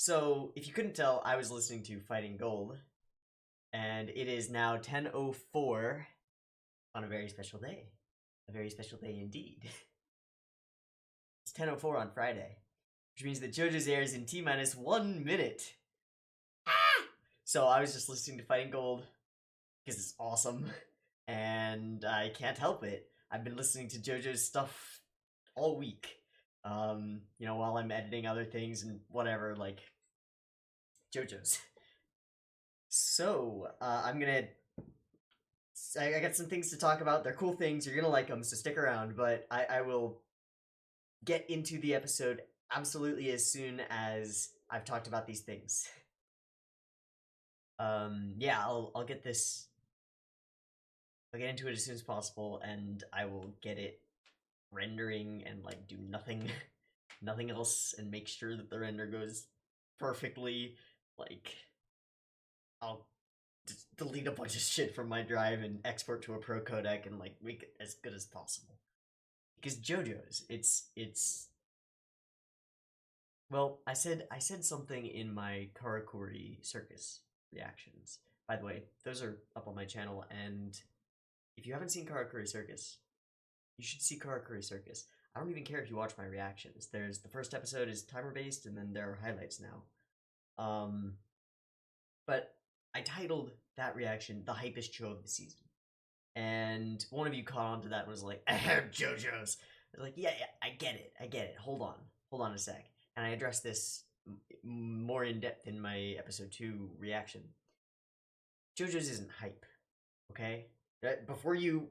So, if you couldn't tell, I was listening to Fighting Gold, and it is now 10:04 on a very special day. A very special day indeed. It's 10:04 on Friday, which means that JoJo's airs in T-minus 1 minute. Ah! So I was just listening to Fighting Gold, because it's awesome, and I can't help it. I've been listening to JoJo's stuff all week. You know, while I'm editing other things and whatever, like JoJo's. So, I got some things to talk about. They're cool things. You're gonna like them, so stick around. But I will get into the episode absolutely as soon as I've talked about these things. Yeah, I'll get this. I'll get into it as soon as possible, and I will get it rendering and like do nothing else, and make sure that the render goes perfectly. Like, I'll just delete a bunch of shit from my drive and export to a pro codec and like make it as good as possible. Because JoJo's, it's well, I said something in my Karakuri Circus reactions. By the way, those are up on my channel, and if you haven't seen Karakuri Circus, you should see Karakuri Circus. I don't even care if you watch my reactions. There's the first episode is timer based, and then there are highlights now. But I titled that reaction "The Hypest Show of the Season," and one of you caught on to that and was like, "Ahh JoJo's." I was like, yeah, I get it. Hold on a sec. And I addressed this more in depth in my episode 2 reaction. JoJo's isn't hype, okay? Before you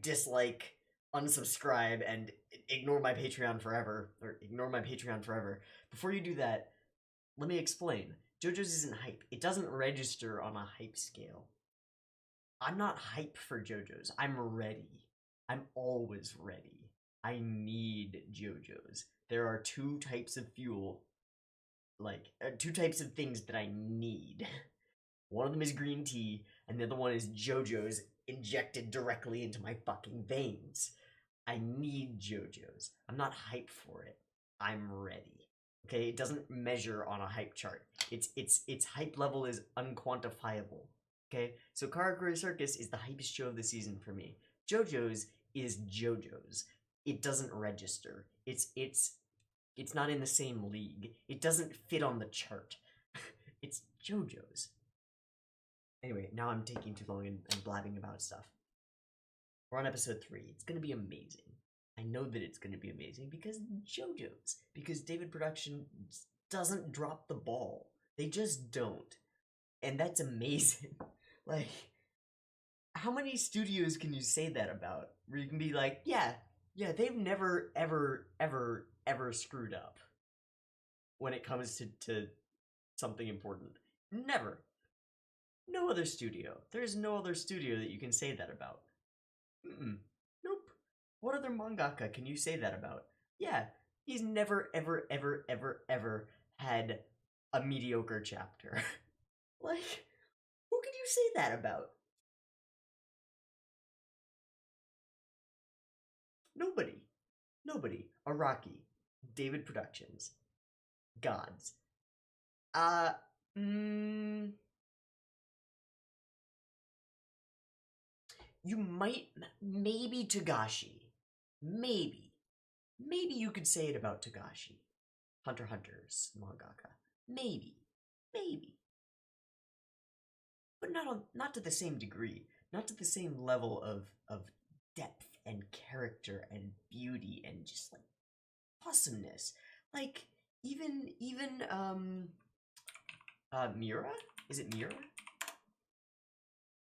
dislike, unsubscribe, and ignore my Patreon forever, before you do that, let me explain. JoJo's isn't hype. It doesn't register on a hype scale. I'm not hype for JoJo's. I'm ready. I'm always ready. I need JoJo's. There are two types of fuel, like, two types of things that I need. One of them is green tea, and the other one is JoJo's injected directly into my fucking veins. I need JoJo's. I'm not hype for it. I'm ready. Okay, it doesn't measure on a hype chart. Its hype level is unquantifiable. Okay, so Karakuri Circus is the hypest show of the season for me. JoJo's is JoJo's. It doesn't register. It's not in the same league. It doesn't fit on the chart. It's JoJo's. Anyway, now I'm taking too long and blabbing about stuff. We're on episode 3. It's gonna be amazing. I know that it's gonna be amazing because JoJo's. Because David Production doesn't drop the ball. They just don't. And that's amazing. Like, how many studios can you say that about? Where you can be like, yeah, they've never, ever screwed up when it comes to something important. Never. No other studio. There's no other studio that you can say that about. Nope. What other mangaka can you say that about? Yeah, he's never, ever had a mediocre chapter. Like, who could you say that about? Nobody. Araki. David Productions. Gods. You might, maybe Togashi. Maybe you could say it about Togashi. Hunter x Hunter's mangaka. Maybe. But not to the same degree. Not to the same level of depth and character and beauty and just like awesomeness. Like even Miura? Is it Miura?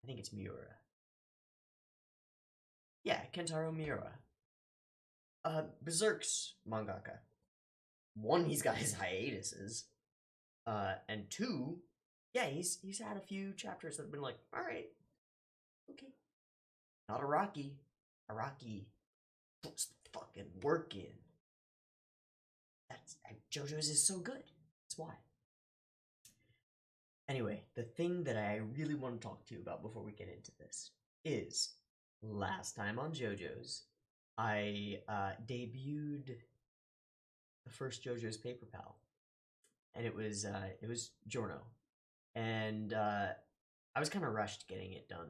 I think it's Miura. Yeah, Kentaro Miura. Berserk's mangaka. 1, he's got his hiatuses. And 2, yeah, he's had a few chapters that have been like, alright, okay. Not Araki. Araki puts the fucking work in. JoJo's is so good. That's why. Anyway, the thing that I really want to talk to you about before we get into this is, last time on JoJo's, I debuted the first JoJo's Paper Pal. and it was Giorno, and I was kind of rushed getting it done.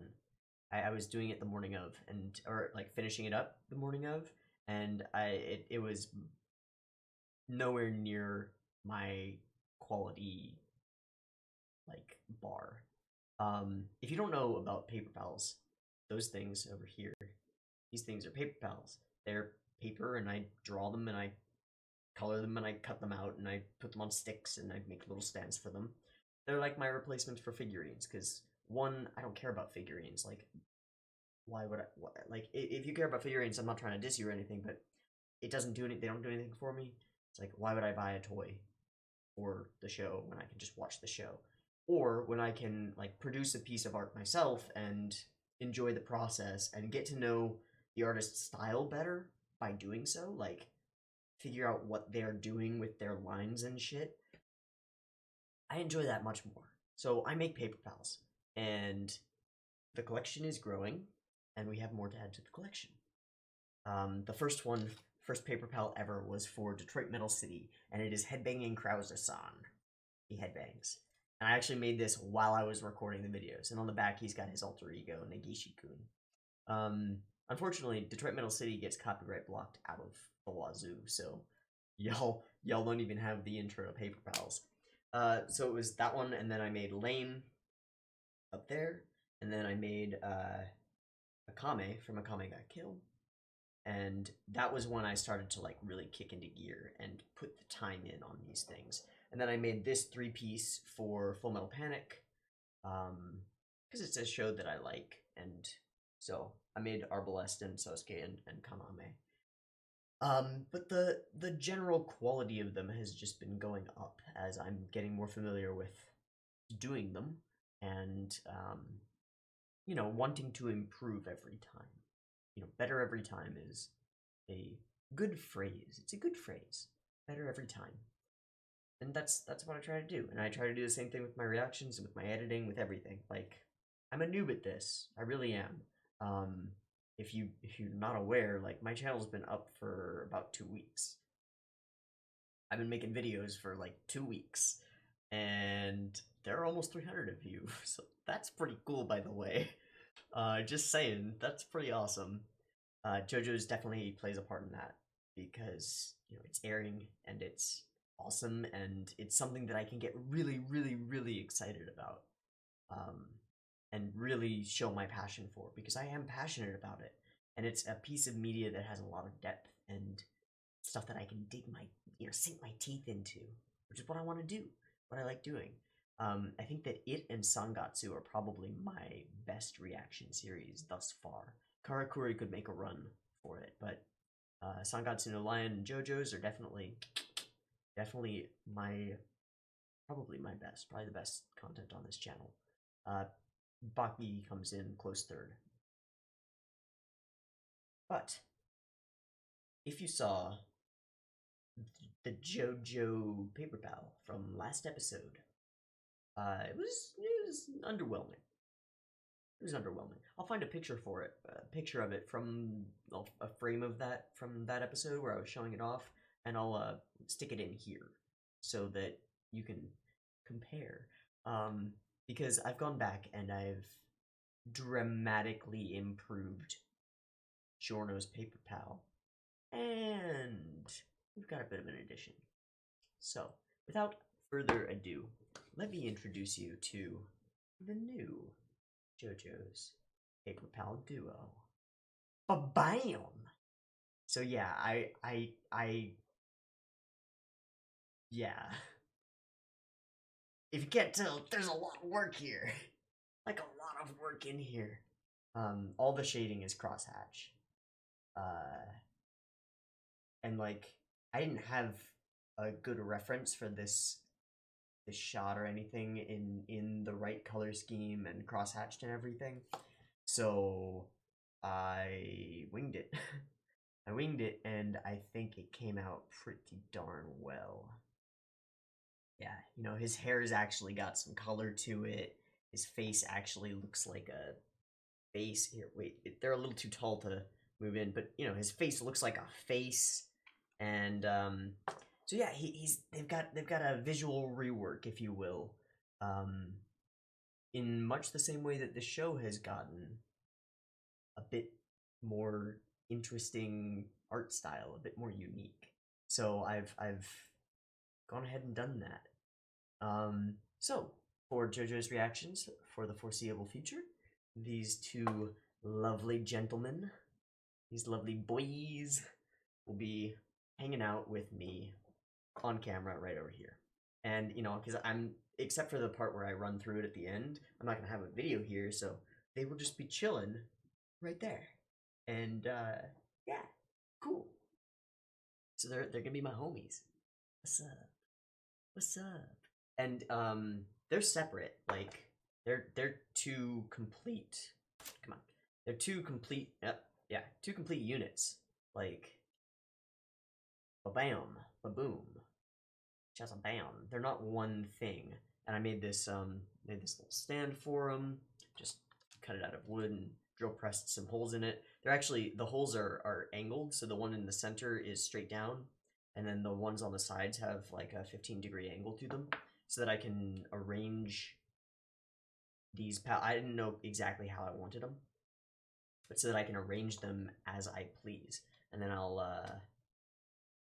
I was doing it the morning of, or like finishing it up the morning of, and it was nowhere near my quality like bar. If you don't know about paper pals, those things over here, these things are paper pals. They're paper, and I draw them, and I color them, and I cut them out, and I put them on sticks, and I make little stands for them. They're like my replacements for figurines, because one, I don't care about figurines. Like, why would I? Like, if you care about figurines, I'm not trying to diss you or anything, but it doesn't do anything. They don't do anything for me. It's like, why would I buy a toy for the show when I can just watch the show? Or when I can like produce a piece of art myself and enjoy the process and get to know the artist's style better by doing so, like figure out what they're doing with their lines and shit. I enjoy that much more. So I make paper pals, and the collection is growing, and we have more to add to the collection. The first paper pal ever was for Detroit Metal City, and it is Headbanging Krauser-san. He headbangs. And I actually made this while I was recording the videos, and on the back he's got his alter ego, Negishi-kun. Unfortunately, Detroit Metal City gets copyright blocked out of the wazoo, so y'all don't even have the intro to Paper Pals. So it was that one, and then I made Lane up there, and then I made Akame from Akame Got Killed, and that was when I started to like really kick into gear and put the time in on these things. And then I made this 3-piece for Full Metal Panic, because it's a show that I like, and so I made Arbalest and Sosuke and Kaname. But the general quality of them has just been going up as I'm getting more familiar with doing them, and wanting to improve every time. Better every time is a good phrase. It's a good phrase. Better every time. And that's what I try to do. And I try to do the same thing with my reactions, with my editing, with everything. Like, I'm a noob at this. I really am. If you're not aware, like, my channel's been up for about 2 weeks. I've been making videos for like 2 weeks, and there are almost 300 of you, so that's pretty cool, by the way. Just saying, that's pretty awesome. JoJo's definitely plays a part in that, because it's airing and it's awesome, and it's something that I can get really, really, really excited about, and really show my passion for, because I am passionate about it, and it's a piece of media that has a lot of depth and stuff that I can sink my teeth into, which is what I want to do, what I like doing. I think that it and Sangatsu are probably my best reaction series thus far. Karakuri could make a run for it, but Sangatsu no Lion and JoJo's are definitely probably the best content on this channel. Baki comes in close third. But if you saw the JoJo paper pal from last episode, it was underwhelming. It was underwhelming. I'll find a picture for it, a picture of it from a frame of that from that episode where I was showing it off, and I'll stick it in here so that you can compare. Because I've gone back and I've dramatically improved Giorno's paper pal, and we've got a bit of an addition. So, without further ado, let me introduce you to the new JoJo's paper pal duo. Ba-bam! So yeah, yeah. If you can't tell, there's a lot of work here. Like a lot of work in here. All the shading is crosshatch. And like, I didn't have a good reference for this shot or anything in the right color scheme and crosshatched and everything, so I winged it. I winged it, and I think it came out pretty darn well. Yeah, his hair's actually got some color to it. His face actually looks like a face. Here, wait, they're a little too tall to move in, but his face looks like a face, and So yeah, they've got a visual rework, if you will, in much the same way that the show has gotten a bit more interesting art style, a bit more unique. So I've gone ahead and done that. So for JoJo's reactions for the foreseeable future, these two lovely gentlemen, these lovely boys, will be hanging out with me on camera right over here. And, you know, because except for the part where I run through it at the end, I'm not going to have a video here, so they will just be chilling right there. And, yeah, cool. So they're going to be my homies. What's up? What's up? And, they're separate. Like, they're two complete, come on. They're two complete, two complete units. Like, ba-bam, ba-boom. Just a bam. They're not one thing. And I made this little stand for them. Just cut it out of wood and drill pressed some holes in it. They're actually, the holes are angled, so the one in the center is straight down, and then the ones on the sides have like a 15-degree angle to them, so that I can arrange these. I didn't know exactly how I wanted them, but so that I can arrange them as I please. And then I'll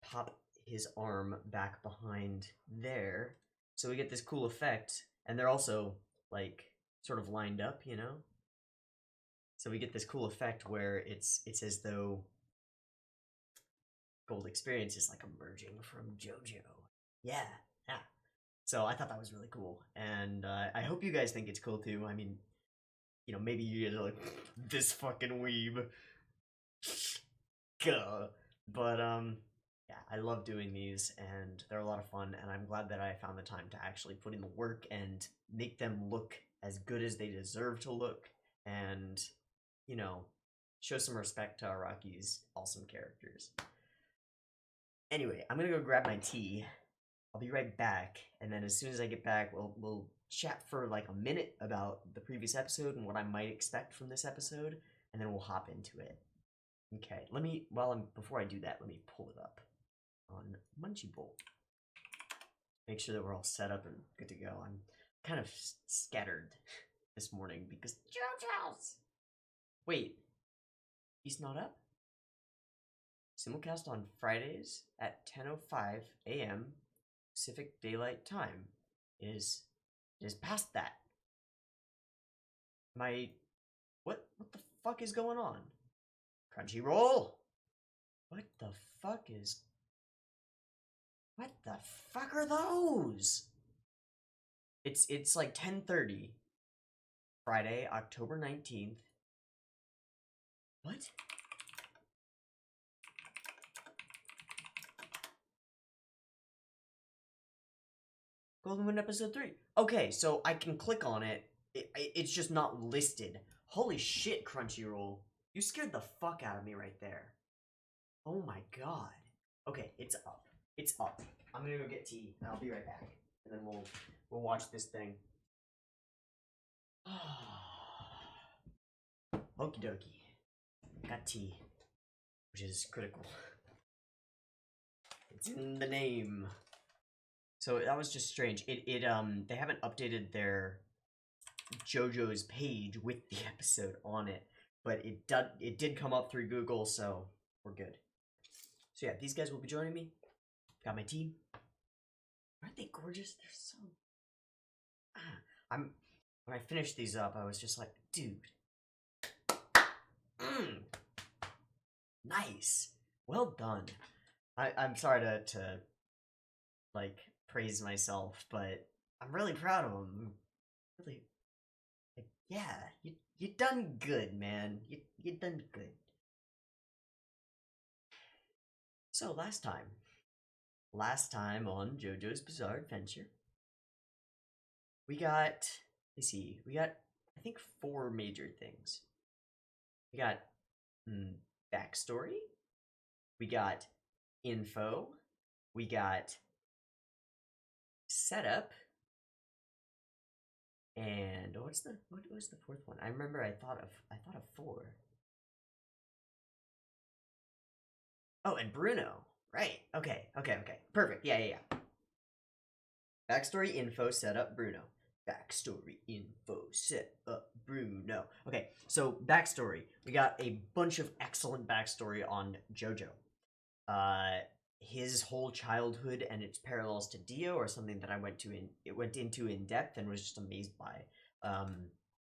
pop his arm back behind there, so we get this cool effect, and they're also like sort of lined up, you know. So we get this cool effect where it's as though Gold Experience is like emerging from JoJo. Yeah. So I thought that was really cool, and I hope you guys think it's cool too. I mean, you know, maybe you guys are like, this fucking weeb. But yeah, I love doing these, and they're a lot of fun, and I'm glad that I found the time to actually put in the work and make them look as good as they deserve to look, and, you know, show some respect to Araki's awesome characters. Anyway, I'm gonna go grab my tea. I'll be right back, and then as soon as I get back, we'll chat for like a minute about the previous episode and what I might expect from this episode, and then we'll hop into it. Okay, before I do that, let me pull it up on Munchiebolt. Make sure that we're all set up and good to go. I'm kind of scattered this morning because JoJo's. Wait, he's not up? Simulcast on Fridays at 10:05 a.m. Pacific Daylight Time. It is past that. What the fuck is going on? Crunchyroll? What the fuck are those? It's like 10:30. Friday, October 19th. What? Golden Wind episode 3. Okay, so I can click on it. It's just not listed. Holy shit, Crunchyroll. You scared the fuck out of me right there. Oh my god. Okay, it's up. It's up. I'm gonna go get tea, and I'll be right back. And then we'll watch this thing. Okie dokie. Got tea, which is critical. It's in the name. So that was just strange. They haven't updated their JoJo's page with the episode on it, but it did come up through Google, so we're good. So yeah, these guys will be joining me. Got my tea. Aren't they gorgeous? They're so. When I finished these up, I was just like, dude. Nice. Well done. I'm sorry to like praise myself, but I'm really proud of them. Really, like, yeah, you done good, man. You done good. So last time on JoJo's Bizarre Adventure, we got I think 4 major things. We got backstory. We got info. We got setup. And what was the 4th one? I remember I thought of 4. Oh, and Bruno, Right. Okay. Perfect. Yeah. Backstory info set up Bruno. Backstory info set up Bruno. Okay, so backstory. We got a bunch of excellent backstory on JoJo. His whole childhood and its parallels to Dio are something that I went into in depth and was just amazed by.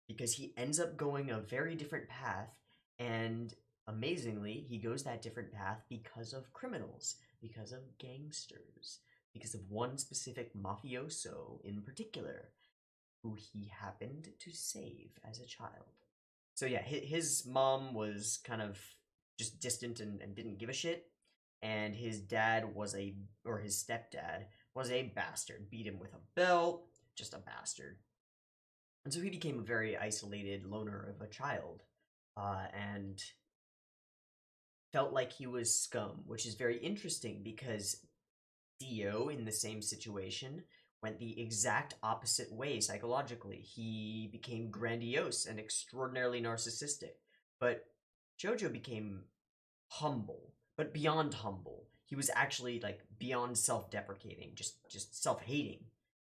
Because he ends up going a very different path, and amazingly, he goes that different path because of criminals, because of gangsters, because of one specific mafioso in particular, who he happened to save as a child. So yeah, his mom was kind of just distant and didn't give a shit, and his dad was his stepdad was a bastard, beat him with a belt, just a bastard. And so he became a very isolated loner of a child, and felt like he was scum, which is very interesting because Dio, in the same situation, went the exact opposite way psychologically. He became grandiose and extraordinarily narcissistic. But JoJo became humble, but beyond humble. He was actually like beyond self-deprecating, just self-hating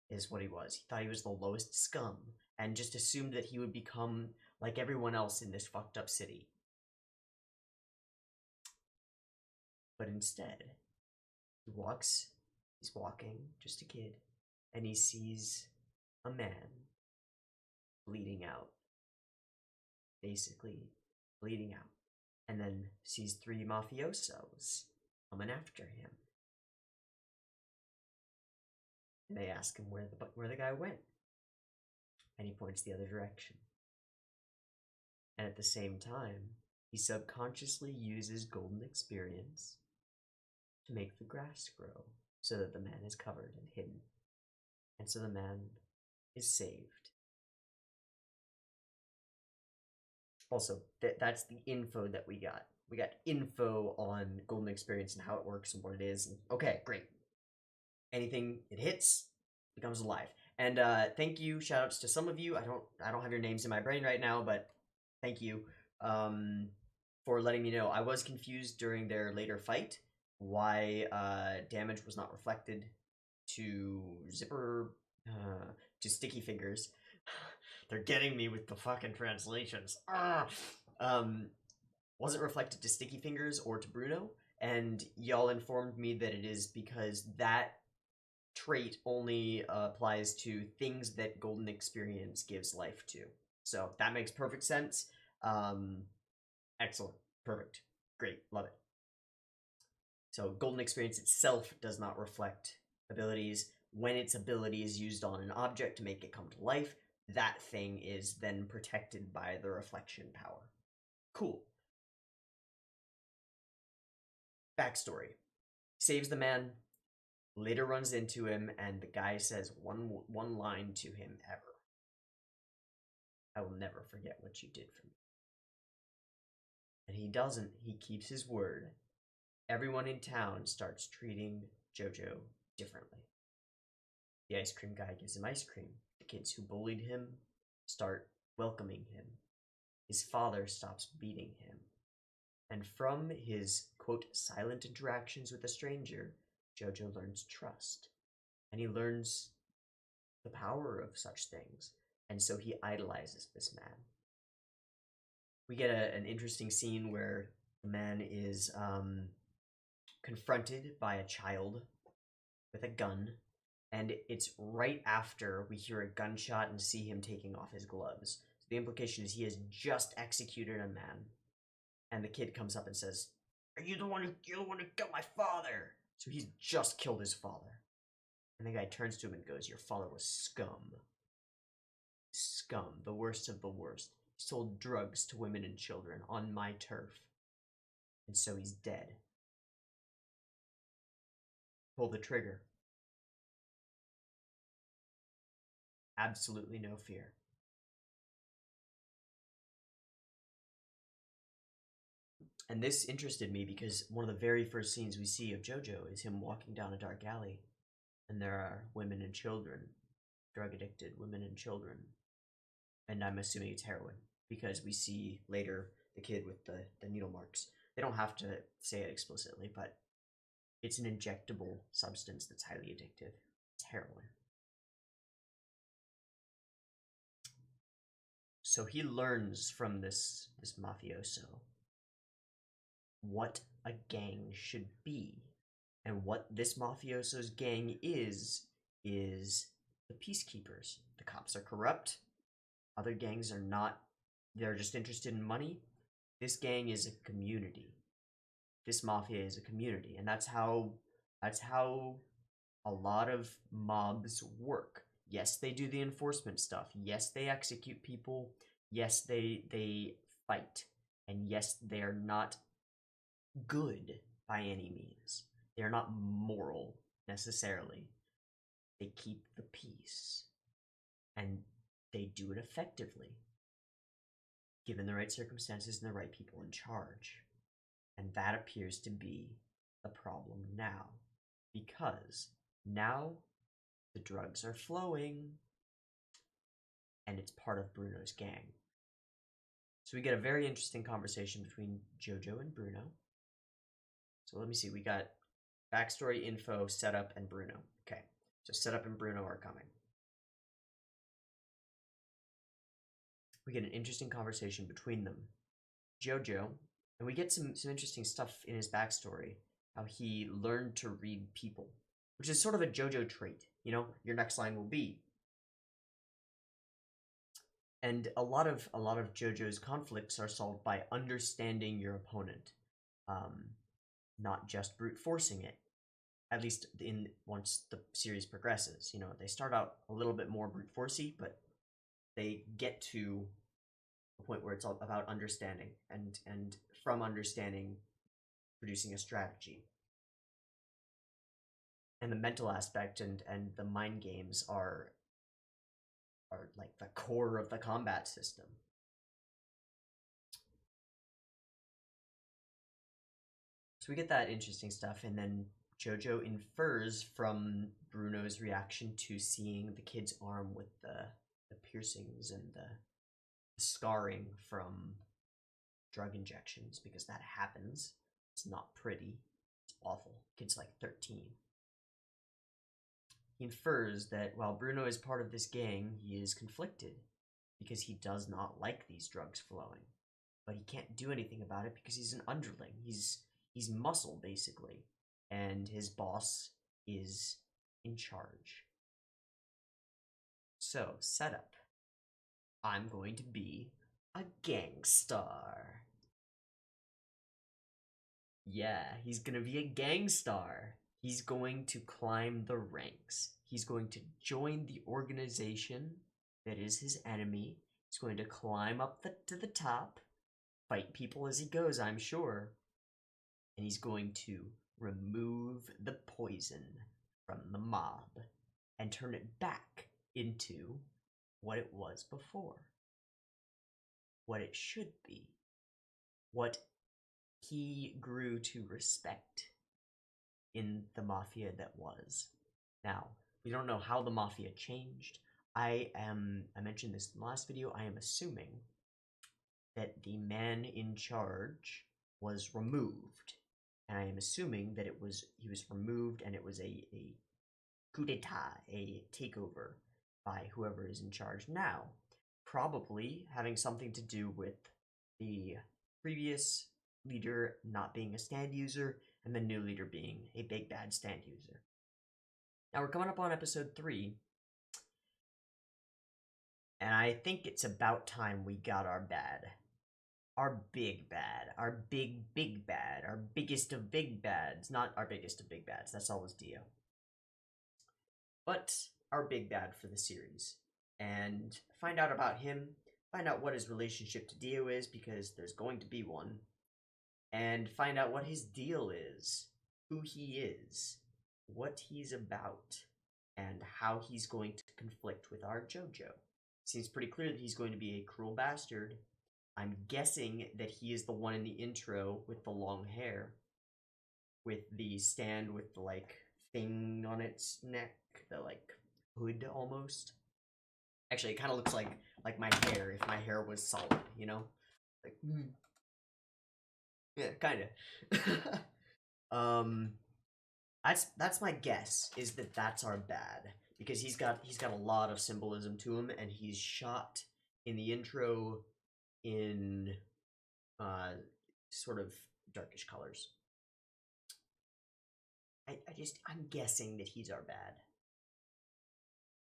is what he was. He thought he was the lowest scum and just assumed that he would become like everyone else in this fucked up city. But instead, he's walking, just a kid, and he sees a man bleeding out. Basically, bleeding out. And then sees 3 mafiosos coming after him. And they ask him where the guy went. And he points the other direction. And at the same time, he subconsciously uses golden experience to make the grass grow so that the man is covered and hidden. And so the man is saved. Also, that's the info that we got. We got info on golden experience and how it works and what it is. And, okay, great. Anything it hits becomes alive. And thank you, shoutouts to some of you. I don't have your names in my brain right now, but thank you for letting me know. I was confused during their later fight why damage was not reflected to to Sticky Fingers. They're getting me with the fucking translations. Wasn't reflected to Sticky Fingers or to Bruno, and y'all informed me that it is because that trait only applies to things that golden experience gives life to. So that makes perfect sense. Excellent. Perfect. Great. Love it. So golden experience itself does not reflect abilities. When its ability is used on an object to make it come to life, that thing is then protected by the reflection power. Cool. Backstory. Saves the man, later runs into him, and the guy says one line to him ever. I will never forget what you did for me. And he doesn't. He keeps his word. Everyone in town starts treating JoJo differently. The ice cream guy gives him ice cream. The kids who bullied him start welcoming him. His father stops beating him. And from his, quote, silent interactions with a stranger, JoJo learns trust. And he learns the power of such things. And so he idolizes this man. We get an interesting scene where the man is confronted by a child with a gun, and it's right after we hear a gunshot and see him taking off his gloves. So the implication is he has just executed a man, and the kid comes up and says, you're the one who killed my father! So he's just killed his father. And the guy turns to him and goes, your father was scum. Scum, the worst of the worst. He sold drugs to women and children on my turf. And so he's dead. Pull the trigger. Absolutely no fear. And this interested me because one of the very first scenes we see of JoJo is him walking down a dark alley. And there are women and children, drug-addicted women and children. And I'm assuming it's heroin, because we see later the kid with the needle marks. They don't have to say it explicitly, but It's an injectable substance that's highly addictive. It's heroin. So he learns from this mafioso what a gang should be. And what this mafioso's gang is the peacekeepers. The cops are corrupt. Other gangs are not. They're just interested in money. This gang is a community. This mafia is a community. And that's how a lot of mobs work. Yes, they do the enforcement stuff. Yes, they execute people. Yes, they fight. And yes, they're not good by any means. They're not moral, necessarily. They keep the peace. And they do it effectively, given the right circumstances and the right people in charge. And that appears to be the problem now. Because now the drugs are flowing, and it's part of Bruno's gang. So we get a very interesting conversation between JoJo and Bruno. So let me see, we got backstory, info, setup, and Bruno. Okay, so setup and Bruno are coming. We get an interesting conversation between them. JoJo, and we get some interesting stuff in his backstory, how he learned to read people, which is sort of a JoJo trait. You know, your next line will be. And a lot of JoJo's conflicts are solved by understanding your opponent, not just brute forcing it. At least once the series progresses, you know, they start out a little bit more brute forcey, but they get to a point where it's all about understanding, and from understanding, producing a strategy. And the mental aspect and the mind games are like the core of the combat system. So we get that interesting stuff, and then JoJo infers from Bruno's reaction to seeing the kid's arm with the piercings and the scarring from drug injections, because that happens. It's not pretty. It's awful. Kid's like 13. He infers that while Bruno is part of this gang, he is conflicted because he does not like these drugs flowing. But he can't do anything about it because he's an underling. He's muscle, basically. And his boss is in charge. So, setup. I'm going to be a gangstar. Yeah, he's gonna be a gangstar. He's going to climb the ranks. He's going to join the organization that is his enemy. He's going to climb up to the top, fight people as he goes, I'm sure. And he's going to remove the poison from the mob and turn it back into what it was before. What it should be. What he grew to respect in the mafia that was. Now, we don't know how the mafia changed. I mentioned this in the last video, I am assuming that the man in charge was removed. And I am assuming that he was removed and it was a coup d'etat, a takeover by whoever is in charge now. Probably having something to do with the previous leader not being a stand user and the new leader being a big bad stand user. Now we're coming up on episode 3, and I think it's about time we got our bad. Our big bad. Our big bad. Our biggest of big bads. Not our biggest of big bads, that's always Dio. But our big bad for the series. And find out about him, find out what his relationship to Dio is, because there's going to be one. And find out what his deal is, who he is, what he's about, and how he's going to conflict with our JoJo. Seems pretty clear that he's going to be a cruel bastard. I'm guessing that he is the one in the intro with the long hair, with the stand with the, like, thing on its neck, the, like, hood almost. Actually, it kind of looks like my hair, if my hair was solid, you know? Like, yeah, kind of. That's my guess, is that that's our bad, because he's got a lot of symbolism to him, and he's shot in the intro in sort of darkish colors. I'm guessing that he's our bad,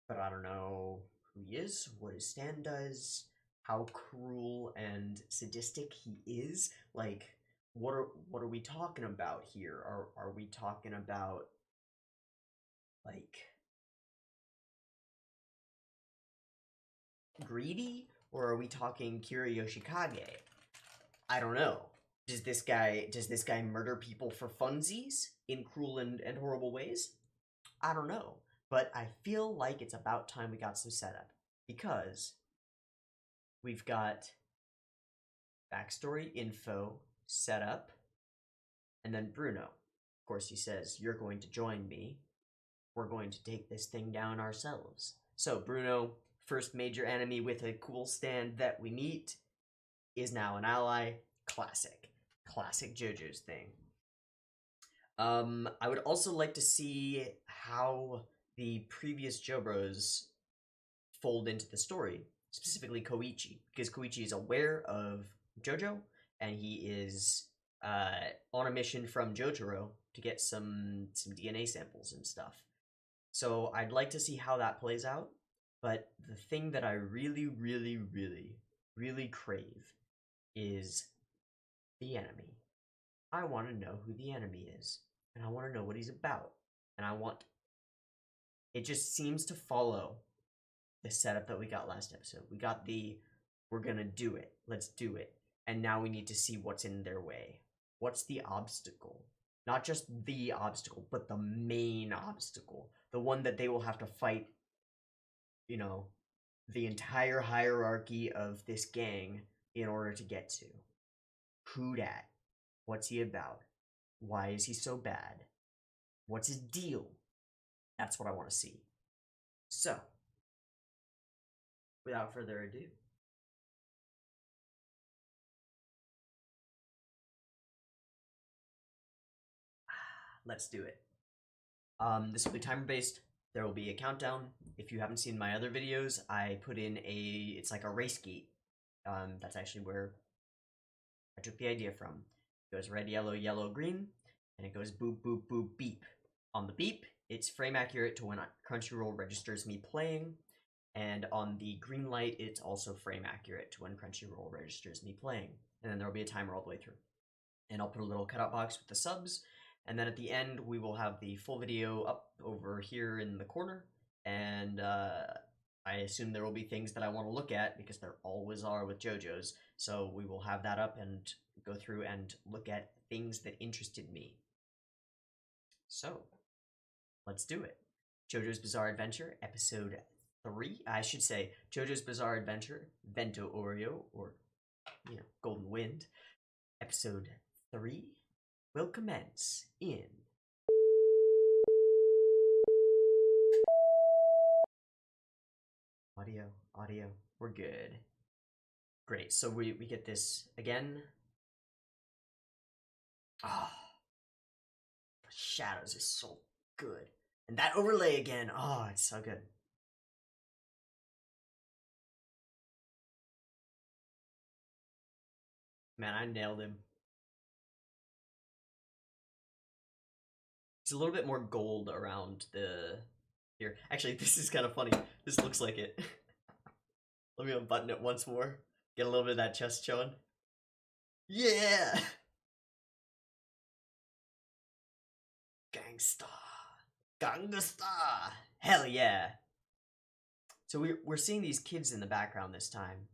but I don't know who he is, what his stand does, how cruel and sadistic he is. Like, what are we talking about here? Are we talking about, like, greedy, or are we talking Kira Yoshikage? I don't know. Does this guy murder people for funsies in cruel and horrible ways? I don't know. But I feel like it's about time we got some setup, because we've got backstory info setup, and then Bruno. Of course, he says, "You're going to join me. We're going to take this thing down ourselves." So Bruno, first major enemy with a cool stand that we meet, is now an ally. Classic JoJo's thing. I would also like to see how the previous JoBros fold into the story, specifically Koichi, because Koichi is aware of JoJo, and he is on a mission from Jotaro to get some DNA samples and stuff. So I'd like to see how that plays out, but the thing that I really, really, really, really crave is the enemy. I want to know who the enemy is, and I want to know what he's about, and it just seems to follow the setup that we got last episode. We got the, we're gonna do it, let's do it, and now we need to see what's in their way. What's the obstacle? Not just the obstacle, but the main obstacle. The one that they will have to fight, you know, the entire hierarchy of this gang in order to get to. Who dat? What's he about? Why is he so bad? What's his deal? That's what I want to see. So, without further ado, let's do it. This will be timer based. There will be a countdown. If you haven't seen my other videos, I put in it's like a race gate. That's actually where I took the idea from. It goes red, yellow, yellow, green, and it goes boop, boop, boop, beep. On the beep, it's frame accurate to when Crunchyroll registers me playing, and on the green light, it's also frame accurate to when Crunchyroll registers me playing. And then there will be a timer all the way through. And I'll put a little cutout box with the subs, and then at the end, we will have the full video up over here in the corner, and I assume there will be things that I want to look at, because there always are with JoJo's, so we will have that up and go through and look at things that interested me. So, let's do it. JoJo's Bizarre Adventure, Episode 3. I should say, JoJo's Bizarre Adventure, Vento Aureo, or, Golden Wind, Episode 3 will commence in audio, we're good. Great, so we get this again. Oh, the shadows is so good. And that overlay again, oh, it's so good. Man, I nailed him. It's a little bit more gold around the here. Actually, this is kind of funny. This looks like it. Let me unbutton it once more. Get a little bit of that chest showing. Yeah! Gangsta. Gangsta! Hell yeah! So we're seeing these kids in the background this time,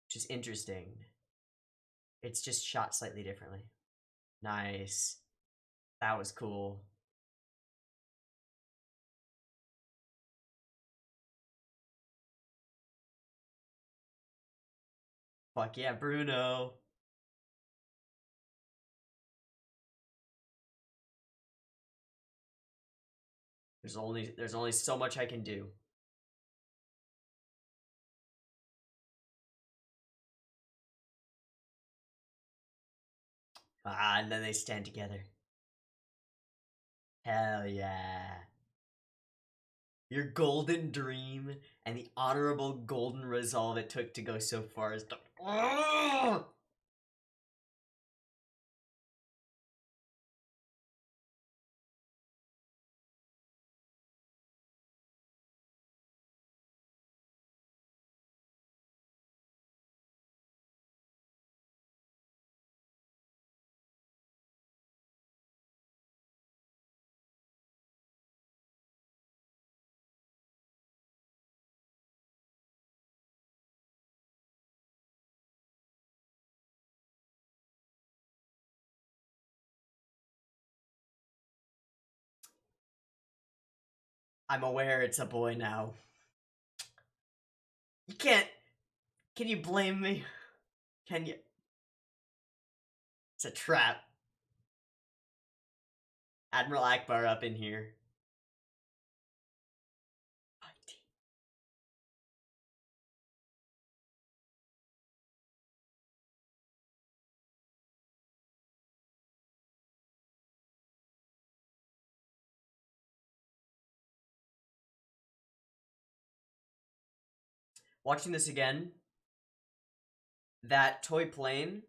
which is interesting. It's just shot slightly differently. Nice. That was cool. Fuck yeah, Bruno. There's only so much I can do. Ah, and then they stand together. Hell yeah. Your golden dream and the honorable golden resolve it took to go so far is... Oh! I'm aware it's a boy now. You can't... Can you blame me? Can you? It's a trap. Admiral Akbar up in here. Watching this again, that toy plane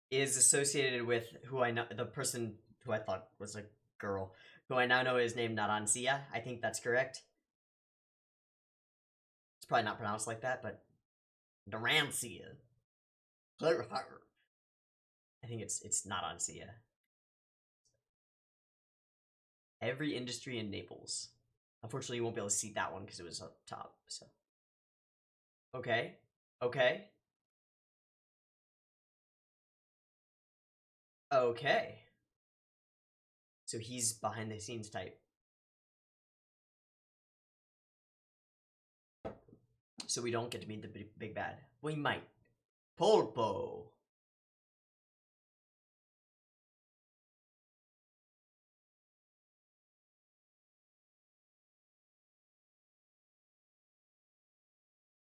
is associated with who I know, the person who I thought was a girl, who I now know is named Narancia. I think that's correct. It's probably not pronounced like that, but Narancia. I think it's Narancia. Every industry in Naples. Unfortunately, you won't be able to see that one because it was up top. So, okay, okay, okay. So he's behind the scenes type. So we don't get to meet the big bad. We might. Polpo.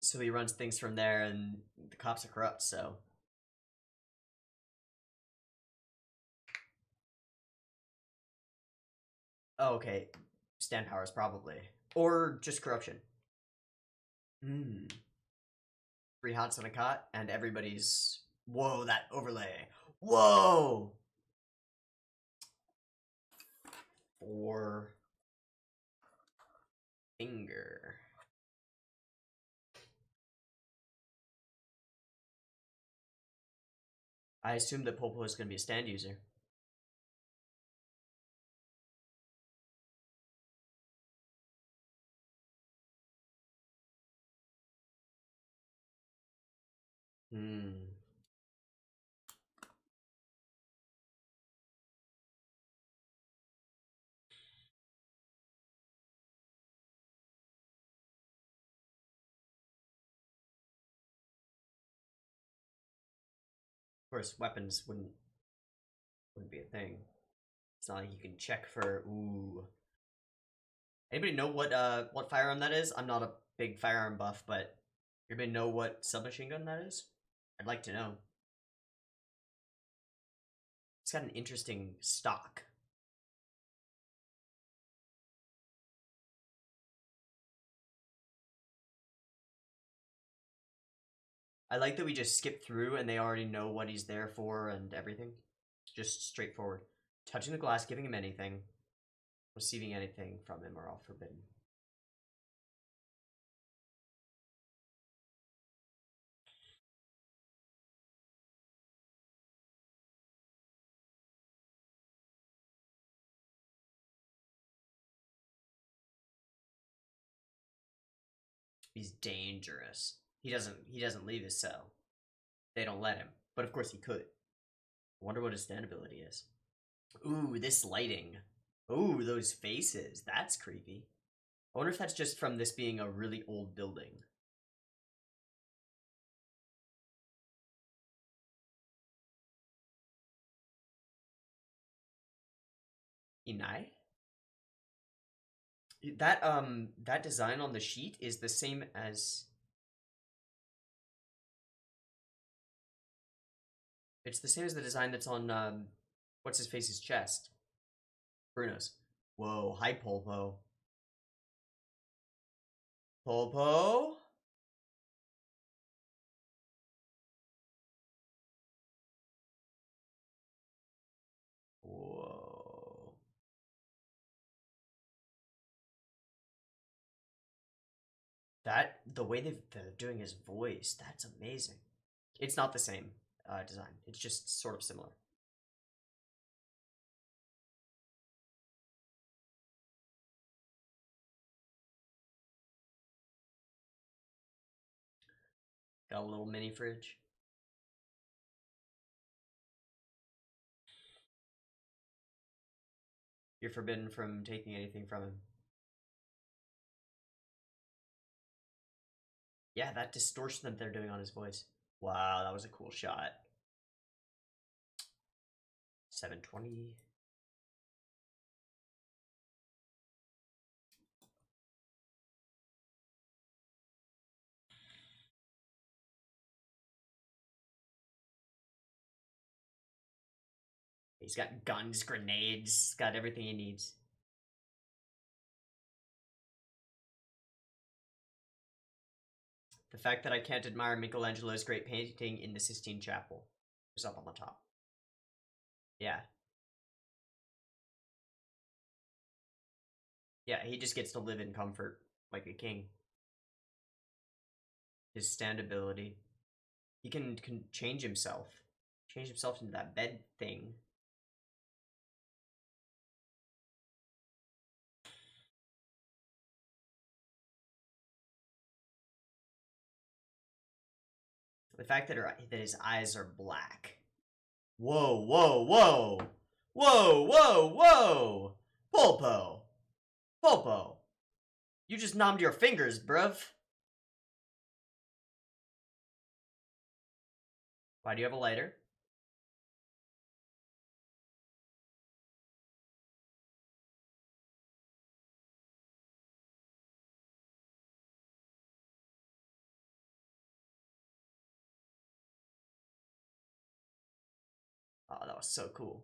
So he runs things from there, and the cops are corrupt, so. Oh, okay. Stand powers, probably. Or just corruption. Hmm. 3 hots on a cot, and everybody's... Whoa, that overlay. Whoa! 4 finger. I assume that Polpo is going to be a stand user. Hmm. Of course, weapons wouldn't be a thing. It's not like you can check for... Ooh. Anybody know what firearm that is? I'm not a big firearm buff, but anybody know what submachine gun that is? I'd like to know. It's got an interesting stock. I like that we just skip through and they already know what he's there for and everything. Just straightforward. Touching the glass, giving him anything, receiving anything from him are all forbidden. He's dangerous. He doesn't leave his cell. They don't let him. But of course he could. I wonder what his stand ability is. Ooh, this lighting. Ooh, those faces. That's creepy. I wonder if that's just from this being a really old building. Inai? That design on the sheet is the same as... It's the same as the design that's on, what's his face's chest? Bruno's. Whoa, hi Polpo. Polpo? Whoa. The way they're doing his voice, that's amazing. It's not the same design. It's just sort of similar. Got a little mini fridge. You're forbidden from taking anything from him. Yeah, that distortion that they're doing on his voice. Wow, that was a cool shot. 720. He's got guns, grenades, got everything he needs. The fact that I can't admire Michelangelo's great painting in the Sistine Chapel is up on the top. Yeah. Yeah, he just gets to live in comfort like a king. His standability. He can change himself. Change himself into that bed thing. The fact that his eyes are black. Whoa, whoa, whoa! Whoa, whoa, whoa! Polpo! Polpo! You just nommed your fingers, bruv. Why do you have a lighter? Oh, that was so cool.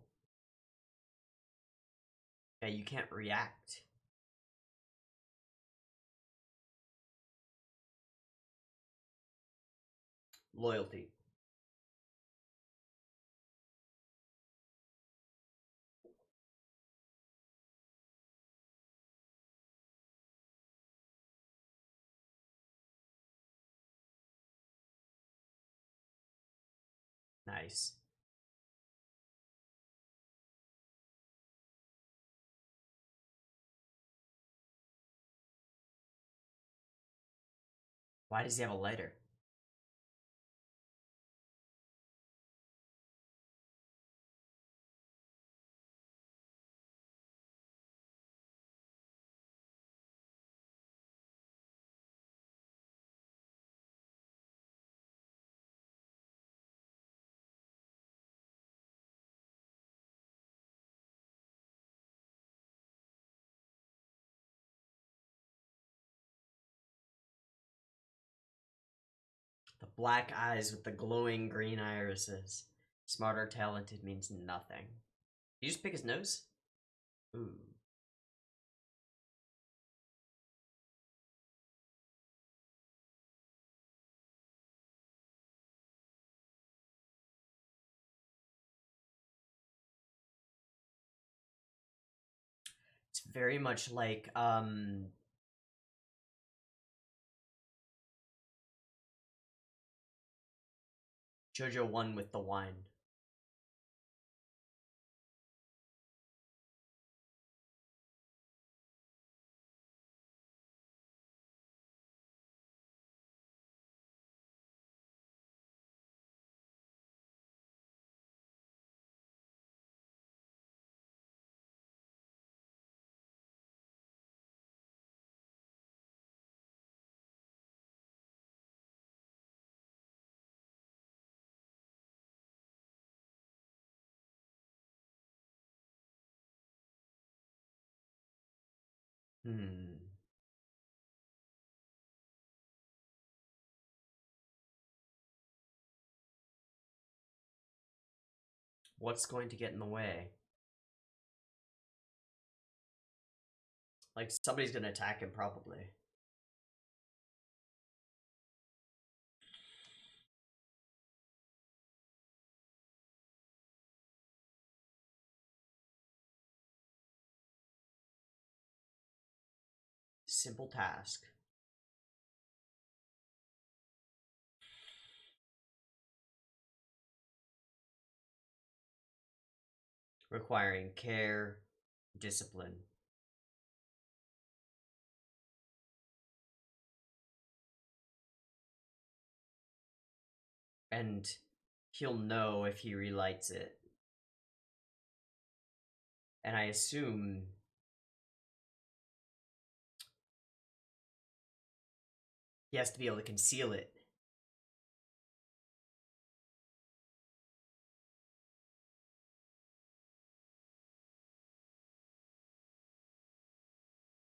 Yeah, you can't react. Loyalty. Nice. Why does he have a lighter? The black eyes with the glowing green irises. Smart or talented means nothing. Did you just pick his nose? Ooh. It's very much like, JoJo 1 with the wine. Hmm. What's going to get in the way? Like, somebody's gonna attack him, probably. Simple task. Requiring care, discipline. And he'll know if he relights it. And I assume he has to be able to conceal it.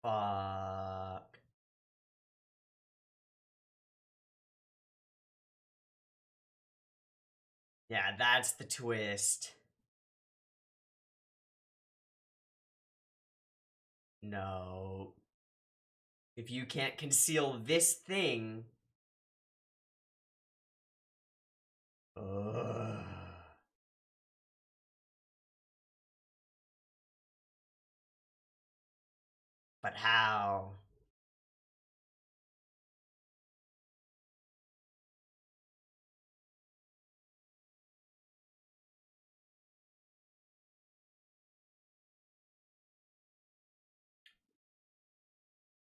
Fuck. Yeah, that's the twist. No. If you can't conceal this thing... Ugh. But how?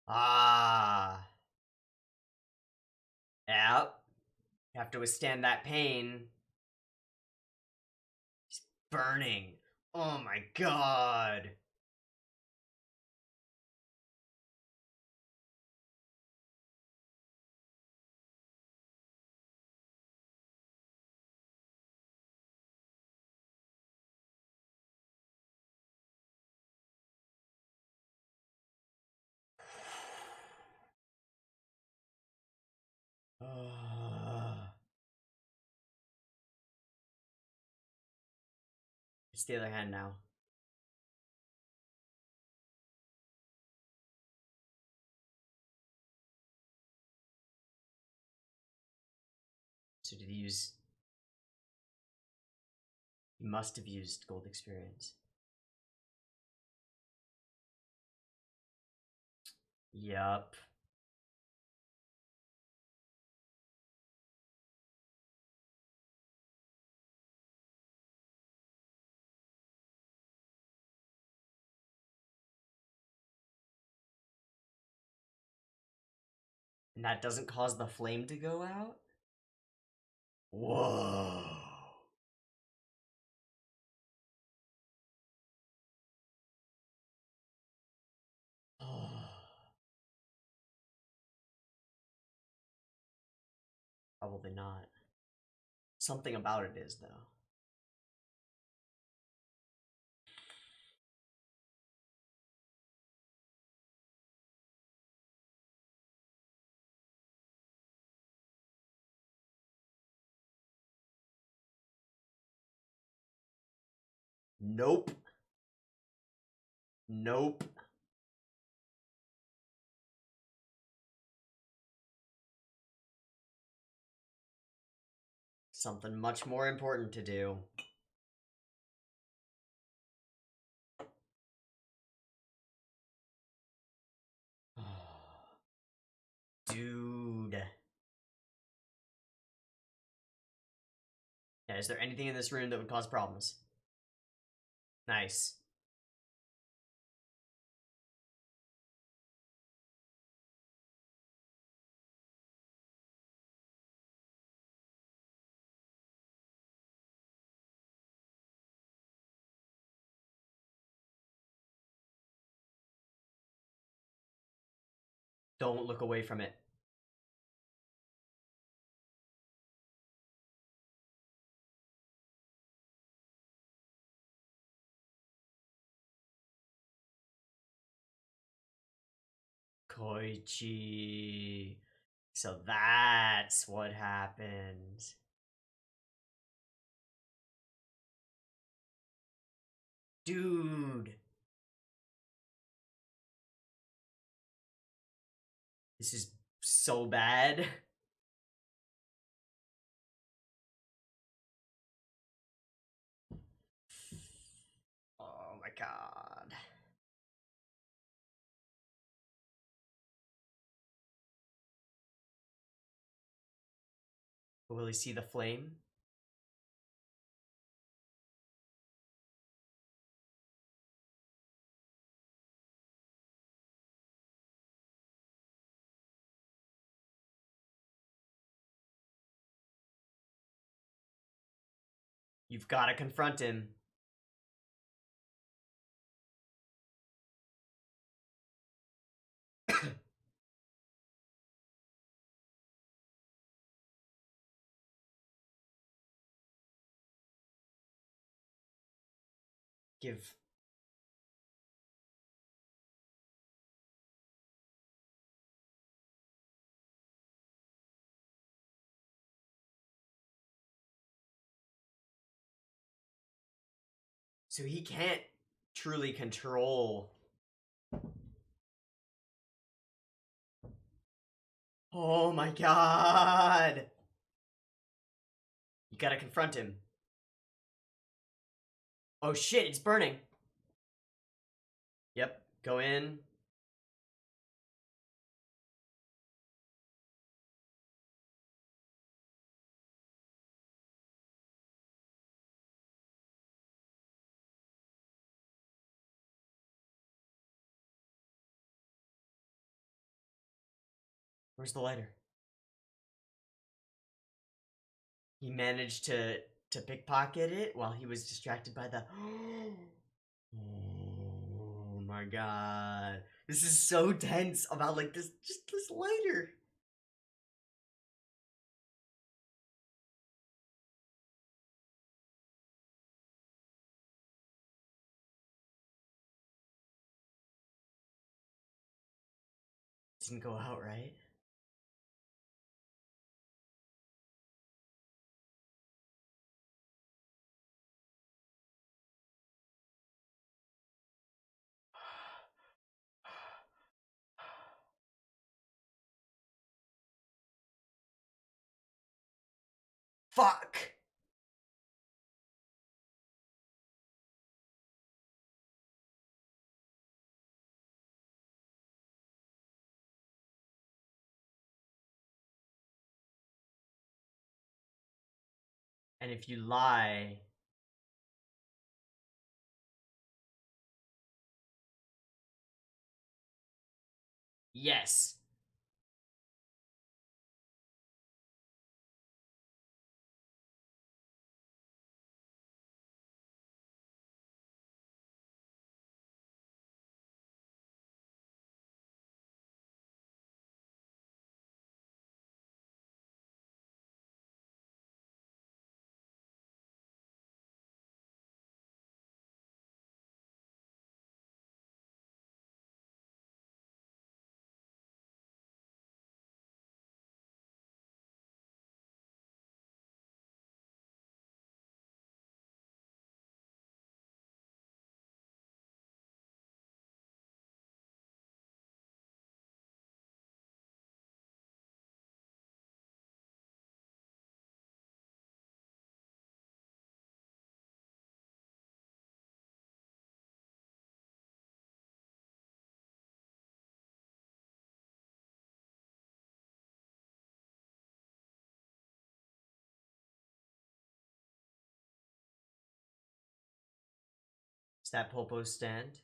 Ah. Yep. You have to withstand that pain. He's burning. Oh my god. It's the other hand now. So did he use... He must have used gold experience. Yup. And that doesn't cause the flame to go out? Whoa. Probably not. Something about it is, though. Nope. Nope. Something much more important to do. Dude. Yeah, is there anything in this room that would cause problems? Nice. Don't look away from it. Koichi. So that's what happens. Dude. so bad. Oh my god. Will he see the flame? You've got to confront him. Give. So he can't truly control. Oh my god. You gotta confront him. Oh shit, it's burning. Yep, go in. Where's the lighter? He managed to pickpocket it while he was distracted by the. Oh my god. This is so tense about like this just this lighter. Didn't go out, right? Fuck! And if you lie, yes. Is that Popo's stand?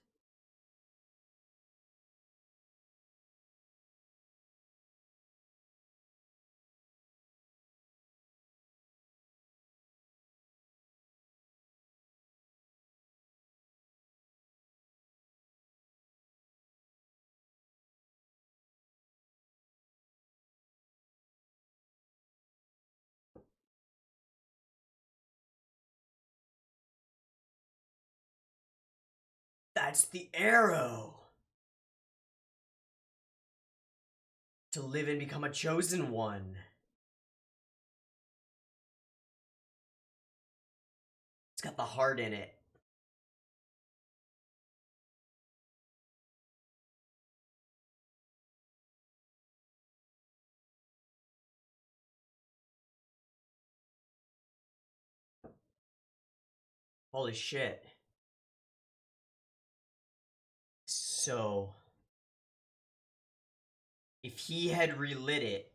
That's the arrow! To live and become a chosen one. It's got the heart in it. Holy shit. So, if he had relit it,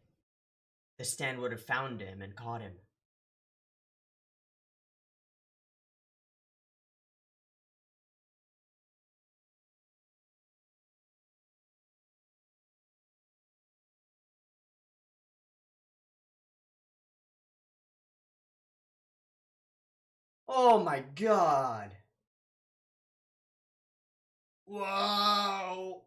the stand would have found him and caught him. Oh my god! Whoa!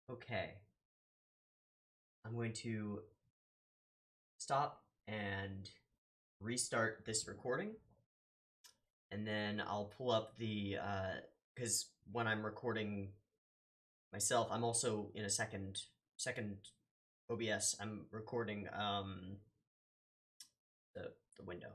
Okay. I'm going to stop and restart this recording. And then I'll pull up the, because when I'm recording myself, I'm also in a second OBS. I'm recording, the window.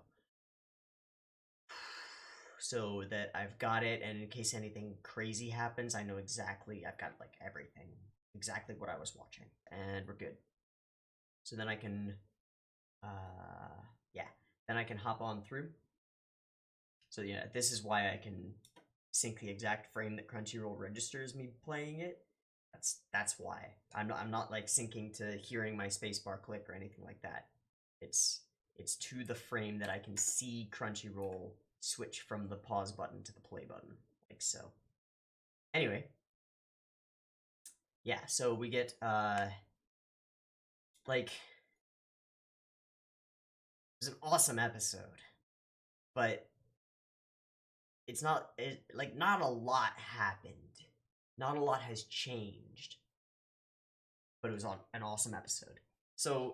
So that I've got it, and in case anything crazy happens, I know exactly, I've got, like, everything. Exactly what I was watching. And we're good. So then I can, yeah. Then I can hop on through. So yeah, this is why I can sync the exact frame that Crunchyroll registers me playing it. That's why. I'm not like syncing to hearing my spacebar click or anything like that. It's to the frame that I can see Crunchyroll switch from the pause button to the play button, like so. Anyway, yeah, so we get like, it was an awesome episode, but it's not like not a lot happened. Not a lot has changed. But it was an awesome episode. So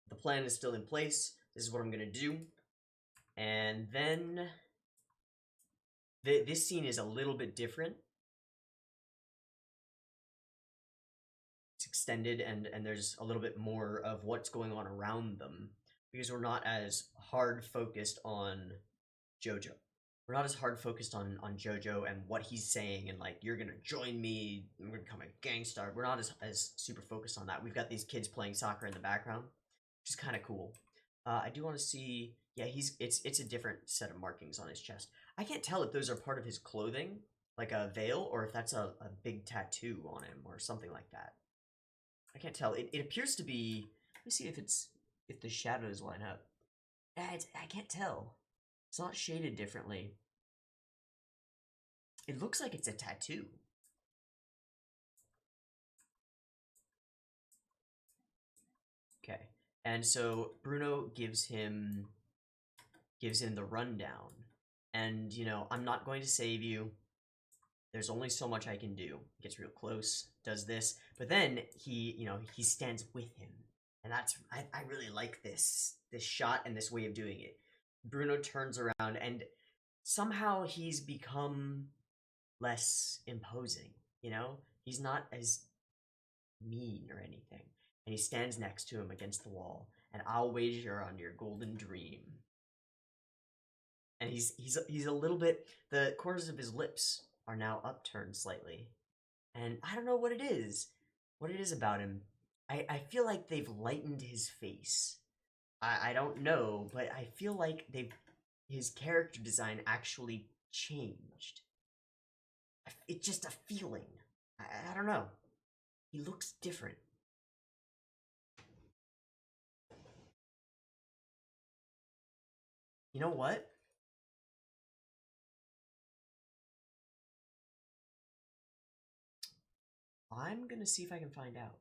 the plan is still in place. This is what I'm gonna do. And then this scene is a little bit different. It's extended and there's a little bit more of what's going on around them because we're not as hard focused on JoJo. We're not as hard focused on JoJo and what he's saying and like, you're gonna join me, I'm gonna become a gangstar. We're not as super focused on that. We've got these kids playing soccer in the background, which is kind of cool. I do want to see, yeah, it's a different set of markings on his chest. I can't tell if those are part of his clothing, like a veil, or if that's a big tattoo on him or something like that. I can't tell. It appears to be, let me see if the shadows line up. I can't tell. It's not shaded differently. It looks like it's a tattoo. Okay. And so Bruno gives him the rundown. And, you know, I'm not going to save you. There's only so much I can do. Gets real close, does this. But then he stands with him. And that's, I really like this shot and this way of doing it. Bruno turns around and somehow he's become less imposing, you know? He's not as mean or anything. And he stands next to him against the wall, and I'll wager on your golden dream. And he's a little bit, the corners of his lips are now upturned slightly. And I don't know what it is. What it is about him. I feel like they've lightened his face. I don't know, but I feel like his character design actually changed. It's just a feeling. I don't know. He looks different. You know what? I'm gonna see if I can find out.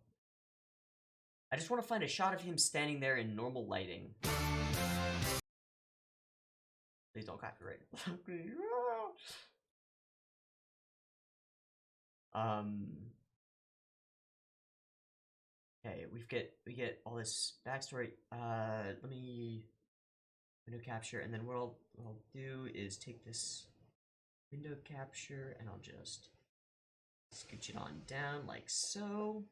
I just want to find a shot of him standing there in normal lighting. Please don't copyright. Okay, we get all this backstory. Let me window capture, and then what I'll do is take this window capture, and I'll just scooch it on down like so.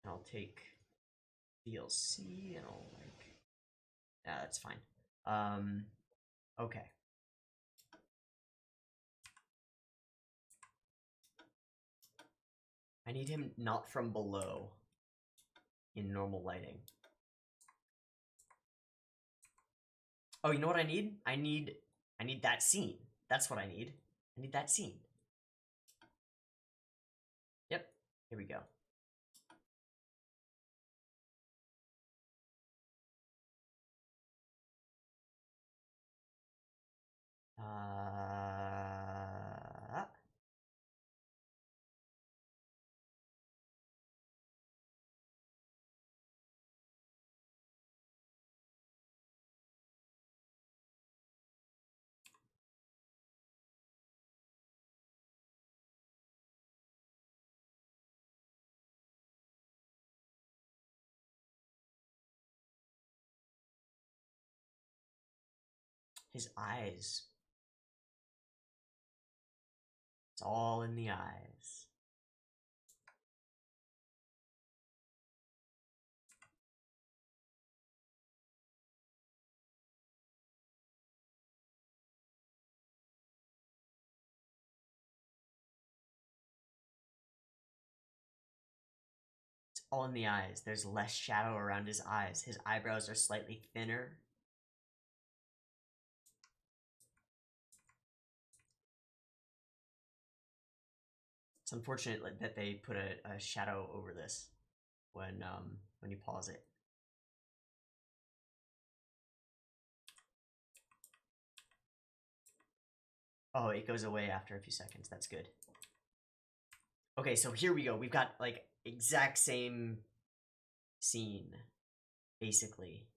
And I'll take DLC, and I'll like, yeah, that's fine. Okay. I need him not from below in normal lighting. Oh, you know what I need? I need that scene. That's what I need. I need that scene. Yep. Here we go. His eyes. It's all in the eyes. It's all in the eyes. There's less shadow around his eyes. His eyebrows are slightly thinner. It's unfortunate that they put a shadow over this when you pause it. Oh, it goes away after a few seconds. That's good. Okay, so here we go. We've got like exact same scene, basically.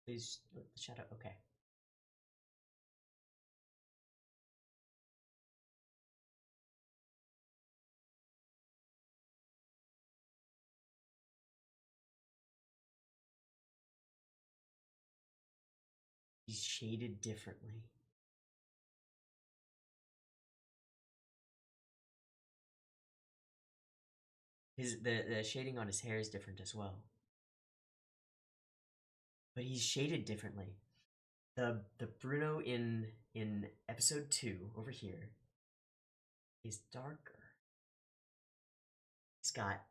Please let the shadow. Okay. He's shaded differently. The shading on his hair is different as well. But he's shaded differently. The Bruno in episode 2 over here is darker. He's got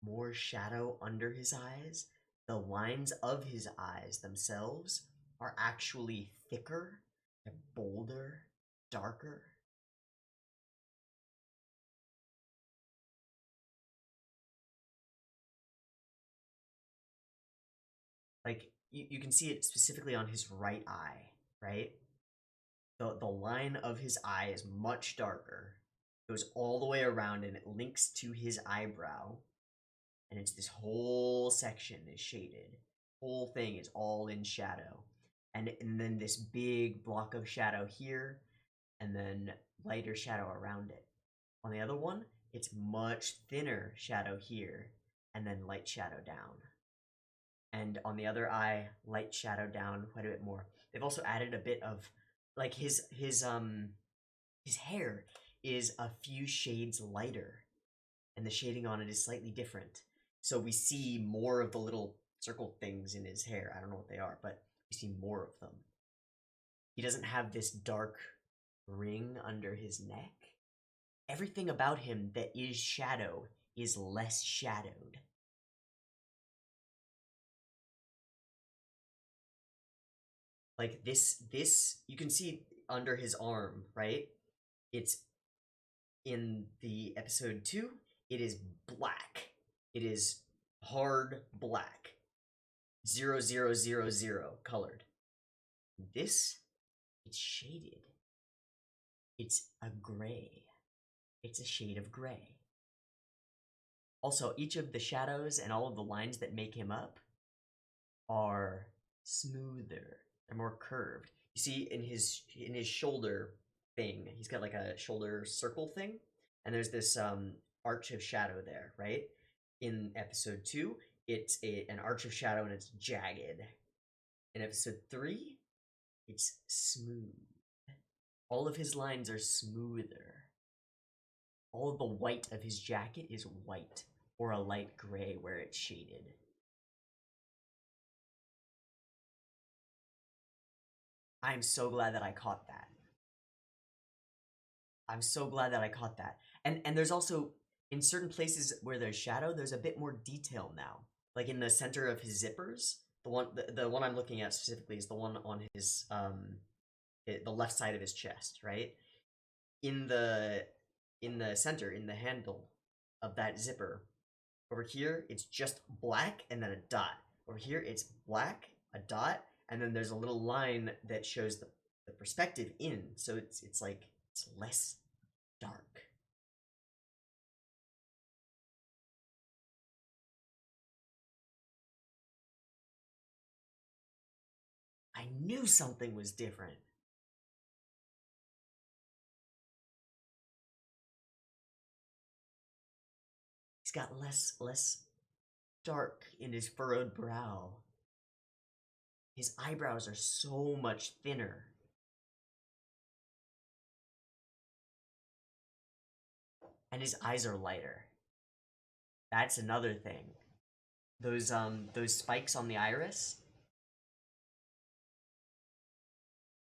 more shadow under his eyes. The lines of his eyes themselves are actually thicker, they're bolder, darker. Like, you can see it specifically on his right eye, right? The line of his eye is much darker, goes all the way around, and it links to his eyebrow. And it's this whole section is shaded. Whole thing is all in shadow. And then this big block of shadow here, and then lighter shadow around it. On the other one, it's much thinner shadow here, and then light shadow down. And on the other eye, light shadow down quite a bit more. They've also added a bit of, like, his hair is a few shades lighter, and the shading on it is slightly different. So we see more of the little circle things in his hair. I don't know what they are, but we see more of them. He doesn't have this dark ring under his neck. Everything about him that is shadow is less shadowed. Like this, you can see under his arm, right? It's in the episode 2, it is black. It is hard black. 0000 colored. This, it's shaded. It's a gray. It's a shade of gray. Also, each of the shadows and all of the lines that make him up are smoother. They're more curved. You see in his shoulder thing, he's got like a shoulder circle thing, and there's this arch of shadow there, right? In episode 2, it's an arch of shadow and it's jagged. In episode 3, it's smooth. All of his lines are smoother. All of the white of his jacket is white, or a light gray where it's shaded. I'm so glad that I caught that. I'm so glad that I caught that. And there's also, in certain places where there's shadow, there's a bit more detail now. Like in the center of his zippers, the one I'm looking at specifically is the one on his the left side of his chest, right? In the center, in the handle of that zipper, over here it's just black and then a dot. Over here it's black, a dot, and then there's a little line that shows the perspective in, so it's like it's less dark. I knew something was different. He's got less dark in his furrowed brow. His eyebrows are so much thinner. And his eyes are lighter. That's another thing. Those spikes on the iris,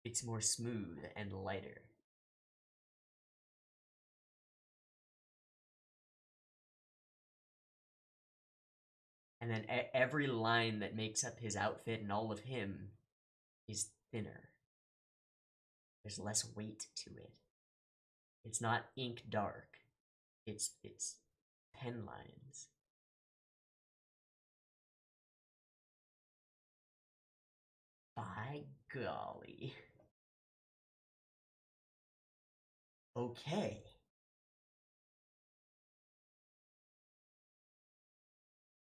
it's more smooth and lighter. And then every line that makes up his outfit and all of him is thinner. There's less weight to it. It's not ink dark. It's pen lines. By golly. Okay.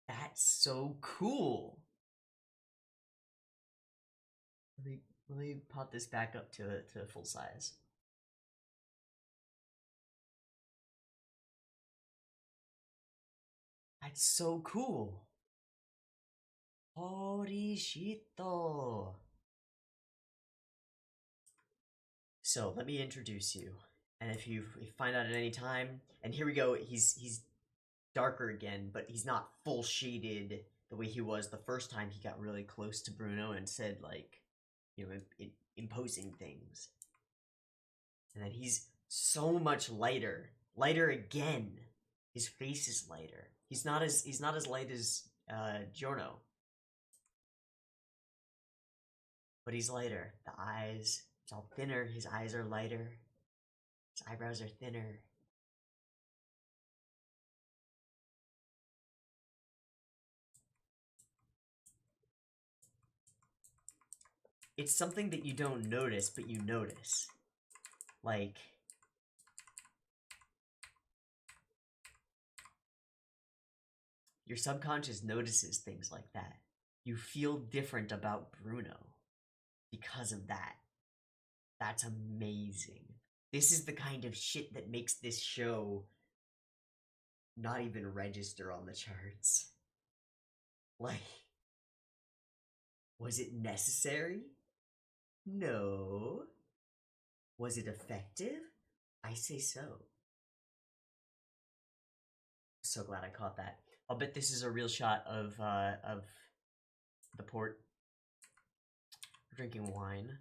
That's so cool. Let me pop this back up to full size. That's so cool. Horishito. So let me introduce you. And if you find out at any time, and here we go, he's darker again, but he's not full shaded the way he was the first time he got really close to Bruno and said, like, you know, imposing things. And then he's so much lighter. Lighter again. His face is lighter. He's not as light as Giorno. But he's lighter. The eyes, it's all thinner. His eyes are lighter. His eyebrows are thinner. It's something that you don't notice, but you notice. Like, your subconscious notices things like that. You feel different about Bruno because of that. That's amazing. This is the kind of shit that makes this show not even register on the charts. Like, was it necessary? No. Was it effective? I say so. So glad I caught that. I'll bet this is a real shot of the port. We're drinking wine.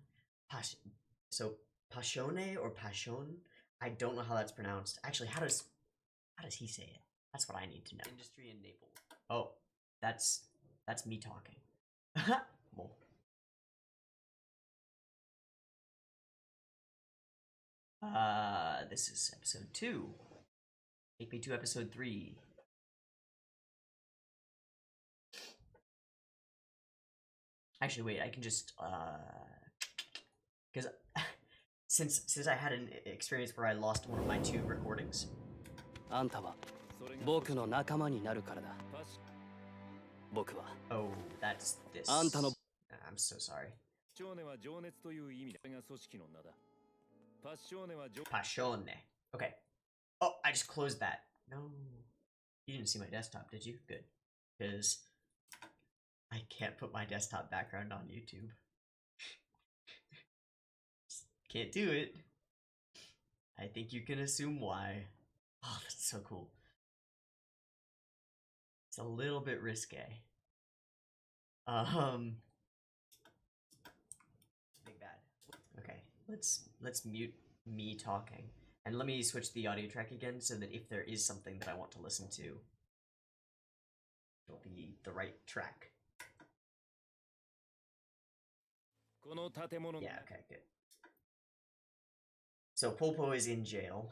So Passione or Passion? I don't know how that's pronounced. Actually, how does he say it? That's what I need to know. Industry in Naples. Oh, that's me talking. Well. This is episode 2. Take me to episode 3. Actually, wait, I can just, because since I had an experience where I lost one of my 2 recordings. Oh, that's this. I'm so sorry. Passione. Okay. Oh, I just closed that. No. You didn't see my desktop, did you? Good. Because I can't put my desktop background on YouTube. Can't do it. I think you can assume why. Oh, that's so cool. It's a little bit risque. Big bad. Okay, let's mute me talking. And let me switch the audio track again so that if there is something that I want to listen to, it'll be the right track. Yeah, okay, good. So Polpo is in jail,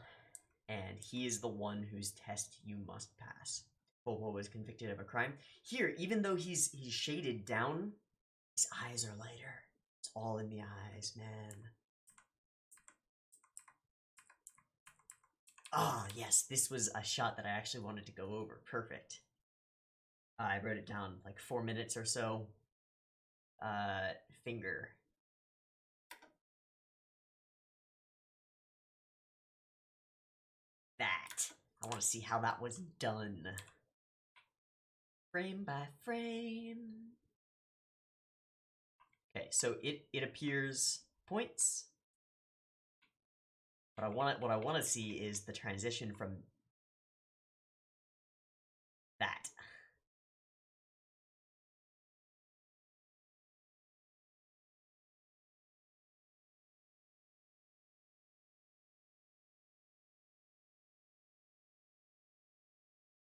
and he is the one whose test you must pass. Polpo was convicted of a crime. Here, even though he's shaded down, his eyes are lighter. It's all in the eyes, man. Ah, yes, this was a shot that I actually wanted to go over. Perfect. I wrote it down, like 4 minutes or so. Finger. That. I want to see how that was done. Frame by frame. Okay, so it appears points. But what I want to see is the transition from that.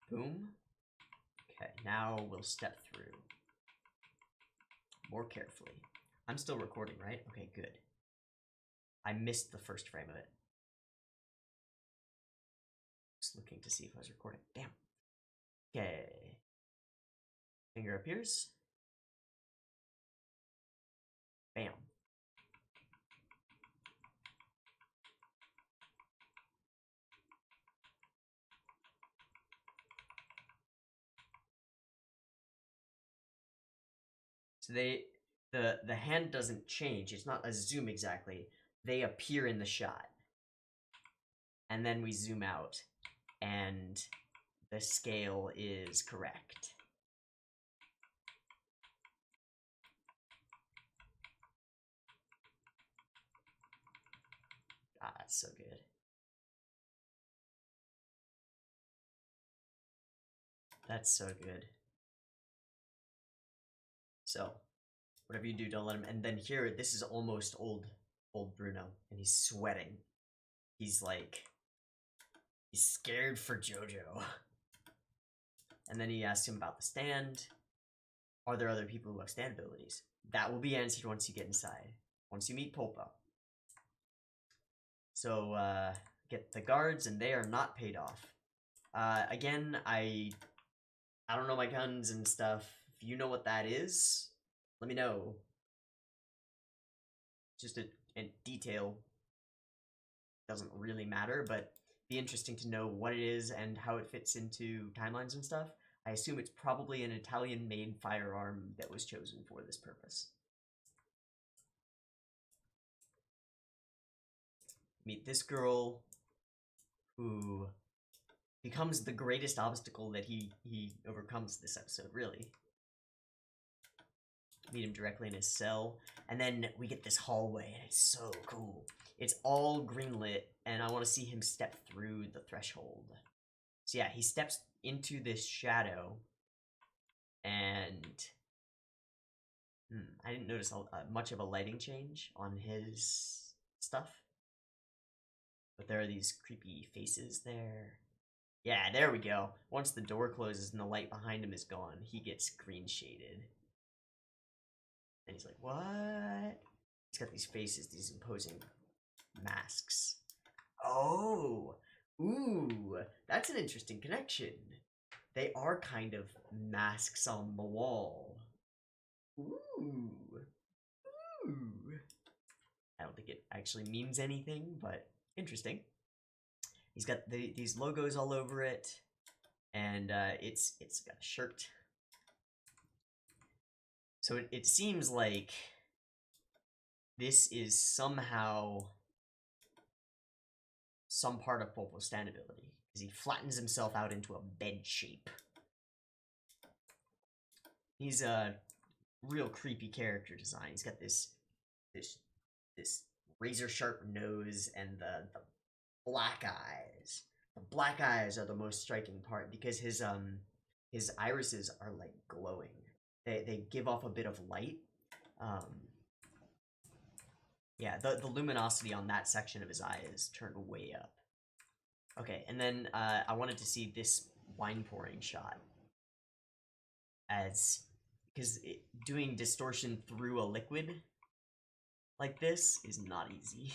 Boom. Okay, now we'll step through more carefully. I'm still recording, right? Okay, good. I missed the first frame of it. Just looking to see if I was recording. Damn. Okay. Finger appears. Bam. So the hand doesn't change. It's not a zoom exactly. They appear in the shot. And then we zoom out and the scale is correct. Ah, that's so good. That's so good. So, whatever you do, don't let him. And then here, this is almost old Bruno, and he's sweating. He's like, he's scared for JoJo. And then he asks him about the stand. Are there other people who have stand abilities? That will be answered once you get inside. Once you meet Polpo. So, get the guards, and they are not paid off. Again, I don't know my guns and stuff. If you know what that is, let me know. Just a detail. Doesn't really matter, but be interesting to know what it is and how it fits into timelines and stuff. I assume it's probably an Italian-made firearm that was chosen for this purpose. Meet this girl who becomes the greatest obstacle that he overcomes this episode, really. Meet him directly in his cell, and then we get this hallway, and it's so cool. It's all greenlit, and I want to see him step through the threshold. So yeah, he steps into this shadow, and I didn't notice much of a lighting change on his stuff. But there are these creepy faces there. Yeah, there we go. Once the door closes and the light behind him is gone, he gets green shaded. And he's like, what? He's got these faces, these imposing masks. Oh! Ooh! That's an interesting connection. They are kind of masks on the wall. Ooh! Ooh! I don't think it actually means anything, but interesting. He's got these logos all over it, and it's got a shirt. So it seems like this is somehow some part of Popo's stand ability, because he flattens himself out into a bed shape. He's a real creepy character design. He's got this razor sharp nose and the black eyes. The black eyes are the most striking part because his irises are like glowing. They give off a bit of light. Yeah, the luminosity on that section of his eye is turned way up. Okay, and then I wanted to see this wine pouring shot, because doing distortion through a liquid like this is not easy.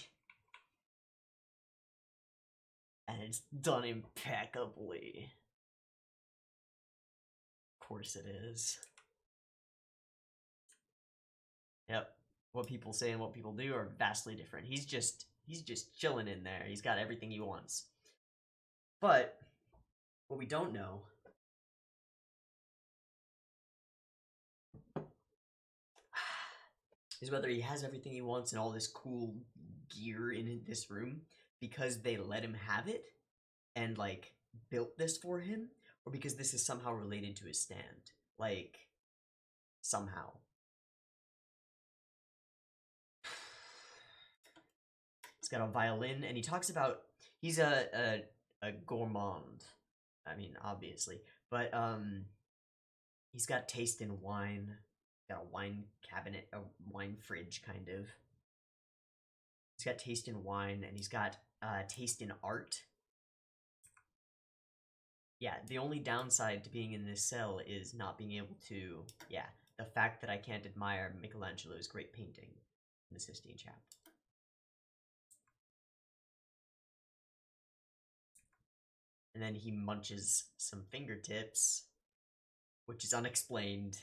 And it's done impeccably. Of course it is. Yep. What people say and what people do are vastly different. He's just chilling in there. He's got everything he wants. But what we don't know is whether he has everything he wants and all this cool gear in this room because they let him have it and like built this for him, or because this is somehow related to his stand. Like, somehow. He's got a violin, and he talks about he's a gourmand. I mean, obviously, but he's got taste in wine. Got a wine cabinet, a wine fridge, kind of. He's got taste in wine, and he's got taste in art. Yeah, the only downside to being in this cell is not being able to, the fact that I can't admire Michelangelo's great painting in the Sistine Chapel. And then he munches some fingertips, which is unexplained.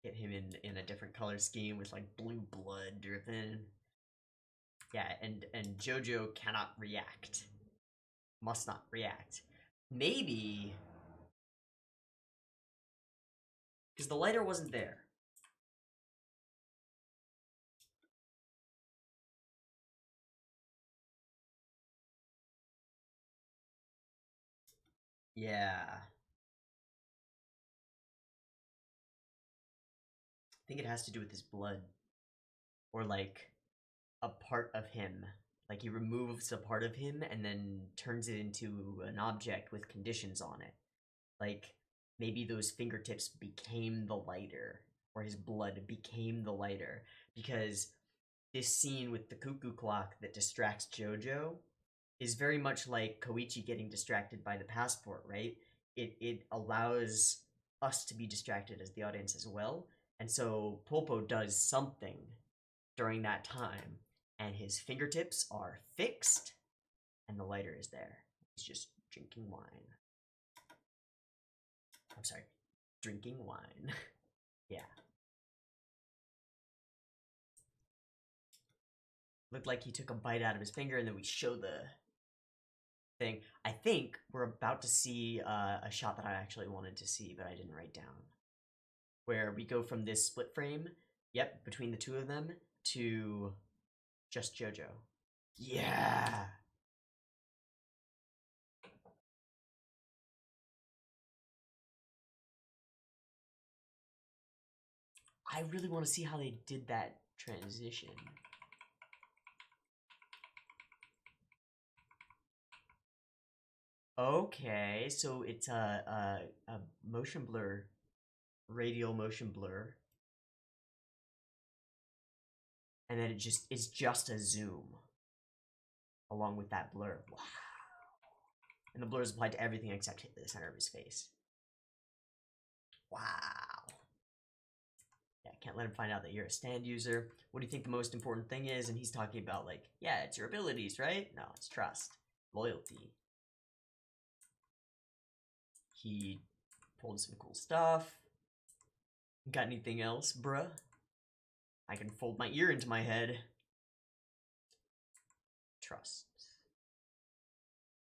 Get him in a different color scheme with like blue blood dripping. Yeah, and JoJo cannot react. Must not react. Maybe because the lighter wasn't there. Yeah. I think it has to do with his blood. Or like a part of him. Like he removes a part of him and then turns it into an object with conditions on it. Like maybe those fingertips became the lighter, or his blood became the lighter, because this scene with the cuckoo clock that distracts JoJo is very much like Koichi getting distracted by the passport, right? It allows us to be distracted as the audience as well. And so Popo does something during that time, and his fingertips are fixed, and the lighter is there. He's just drinking wine. I'm sorry, drinking wine. Yeah. Looked like he took a bite out of his finger, and then we show the thing. I think we're about to see a shot that I actually wanted to see, but I didn't write down. Where we go from this split frame, yep, between the two of them, to just JoJo. Yeah! I really want to see how they did that transition. Okay, so it's a motion blur, radial motion blur, and then it's just a zoom along with that blur. Wow. And the blur is applied to everything except the center of his face. Wow. Yeah, can't let him find out that you're a stand user. What do you think the most important thing is? And he's talking about, like, yeah, it's your abilities, right? No, it's trust, loyalty. He pulled some cool stuff. Got anything else, bruh? I can fold my ear into my head. Trust.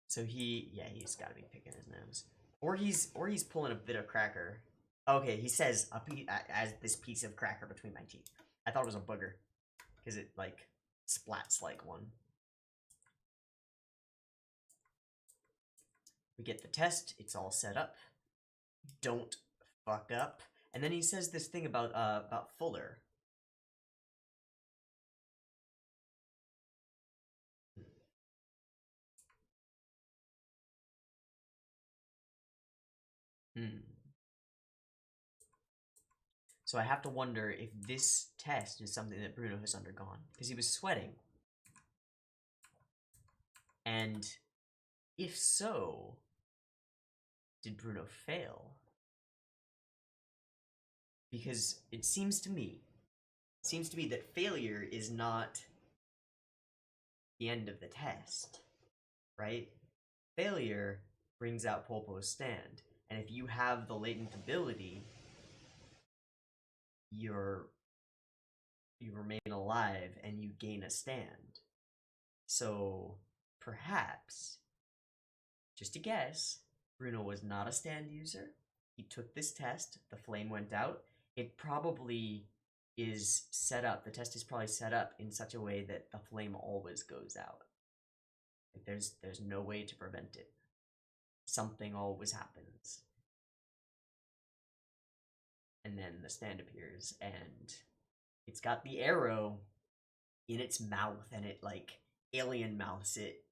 So he's got to be picking his nose, or he's pulling a bit of cracker. Okay, he says as this piece of cracker between my teeth. I thought it was a booger, because it like splats like one. We get the test. It's all set up. Don't fuck up. And then he says this thing about Fuller. So I have to wonder if this test is something that Bruno has undergone, because he was sweating. And if so, did Bruno fail? Because it seems to me that failure is not the end of the test, right? Failure brings out Polpo's stand, and if you have the latent ability, you remain alive and you gain a stand. So perhaps, just a guess, Bruno was not a stand user. He took this test, the flame went out. It probably is set up, the test is probably set up in such a way that the flame always goes out. Like there's no way to prevent it. Something always happens. And then the stand appears, and it's got the arrow in its mouth, and it like alien mouths it.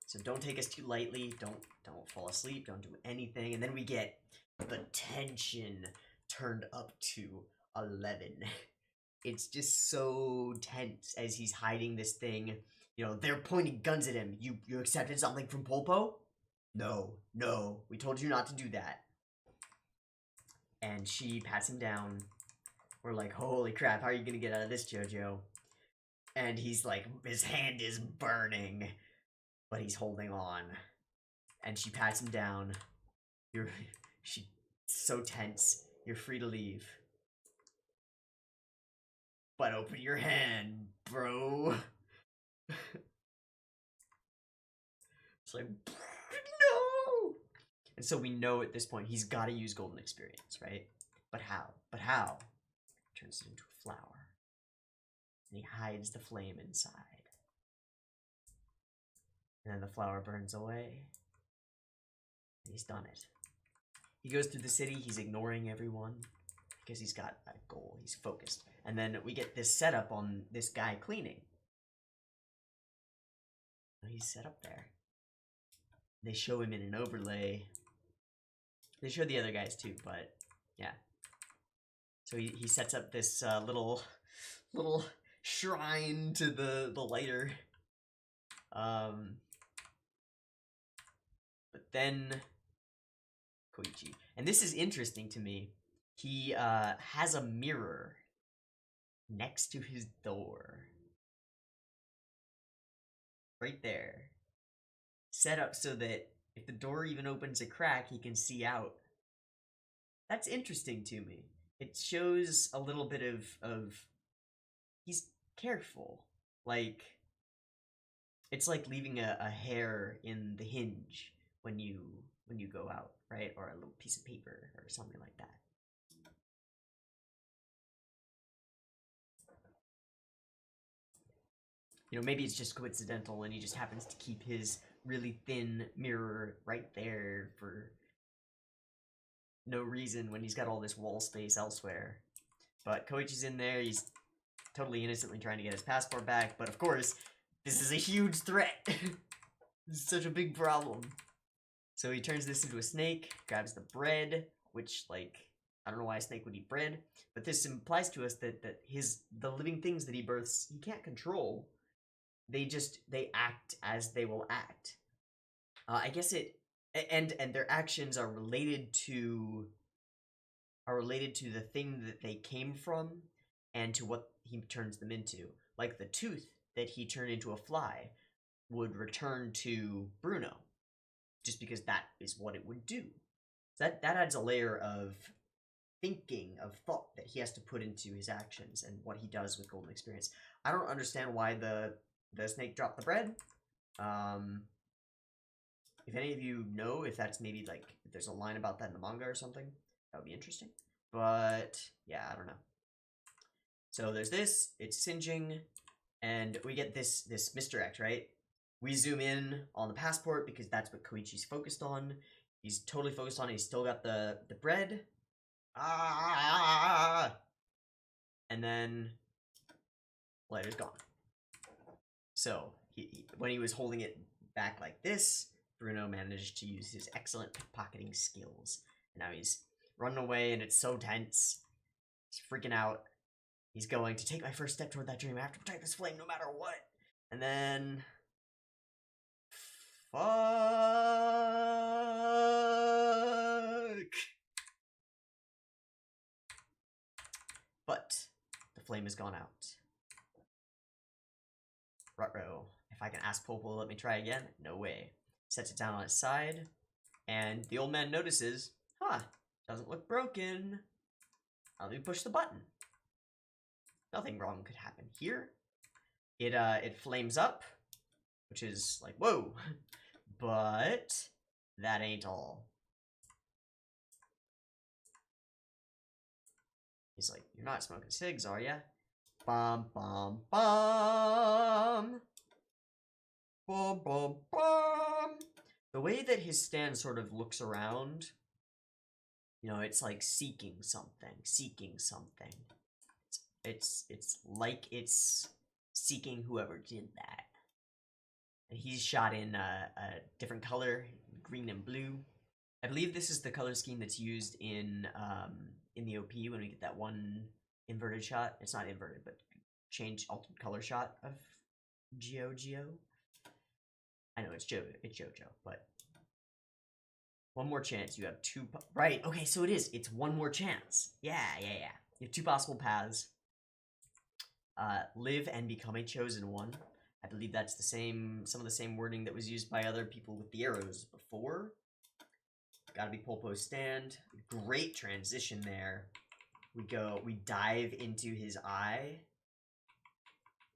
So don't take us too lightly. Don't fall asleep. Don't do anything. And then we get the tension turned up to 11. It's just so tense as he's hiding this thing. You know, they're pointing guns at him. You accepted something from Polpo? No. We told you not to do that. And she pats him down. We're like, holy crap, how are you gonna get out of this, JoJo? And he's like, his hand is burning, but he's holding on. And she pats him down. She's so tense. You're free to leave. But open your hand, bro. It's like, no! And so we know at this point he's got to use golden experience, right? But how? Turns it into a flower. And he hides the flame inside. And then the flower burns away. And he's done it. He goes through the city, he's ignoring everyone. Because he's got a goal, he's focused. And then we get this setup on this guy cleaning. He's set up there. They show him in an overlay. They show the other guys too, but yeah. So he sets up this little shrine to the lighter. But then Koichi, and this is interesting to me. He has a mirror next to his door, right there, set up so that if the door even opens a crack, he can see out. That's interesting to me. It shows a little bit of he's careful. Like, it's like leaving a hair in the hinge when you go out, right? Or a little piece of paper or something like that. You know, maybe it's just coincidental and he just happens to keep his really thin mirror right there for no reason when he's got all this wall space elsewhere. But Koichi's in there, he's totally innocently trying to get his passport back, but of course, this is a huge threat. This is such a big problem. So he turns this into a snake, grabs the bread, which, like, I don't know why a snake would eat bread, but this implies to us that the living things that he births, he can't control. They act as they will act. I guess and their actions are related to the thing that they came from and to what he turns them into. Like the tooth that he turned into a fly would return to Bruno, just because that is what it would do. So that adds a layer of thinking, of thought that he has to put into his actions and what he does with Golden Experience. I don't understand why the snake dropped the bread. If any of you know if that's maybe like if there's a line about that in the manga or something, that would be interesting. But yeah, I don't know. So there's this, it's singeing, and we get this misdirect, right? We zoom in on the passport because that's what Koichi's focused on. He's totally focused on it. He's still got the bread. Ah! And then Glayer's gone. So when he was holding it back like this, Bruno managed to use his excellent pickpocketing skills. And now he's running away, and it's so tense. He's freaking out. He's going to take my first step toward that dream. I have to protect this flame no matter what. And then... Fuck! But the flame has gone out. Ruh-roh. If I can ask Popo to let me try again, no way. Sets it down on its side, and the old man notices, huh, doesn't look broken. Let me push the button. Nothing wrong could happen here. It flames up, which is like, whoa. But that ain't all. He's like, you're not smoking cigs, are ya? Bum, bum, bum. Bum, bum, bum. The way that his stand sort of looks around, you know, it's like seeking something. It's like it's seeking whoever did that. And he's shot in a different color, green and blue. I believe this is the color scheme that's used in the OP when we get that one inverted shot. It's not inverted, but change alternate color shot of JoJo. I know it's JoJo, but one more chance. You have two. Right. Okay. So it is. It's one more chance. Yeah. You have two possible paths. Live and become a chosen one. I believe that's some of the same wording that was used by other people with the arrows before. Gotta be Polpo's stand. Great transition there. We dive into his eye.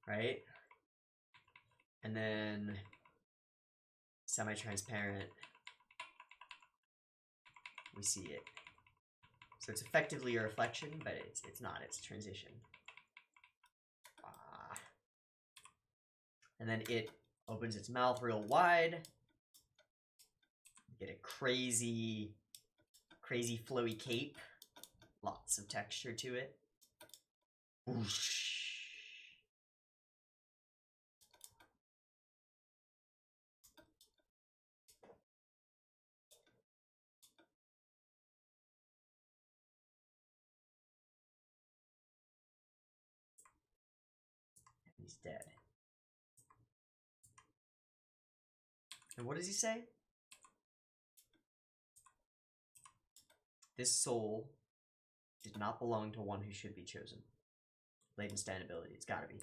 Right? And then semi-transparent. We see it. So it's effectively a reflection, but it's not, it's a transition. And then it opens its mouth real wide. Get a crazy flowy cape. Lots of texture to it. Whoosh. He's dead. And what does he say? This soul did not belong to one who should be chosen. Latent stand ability, it's gotta be.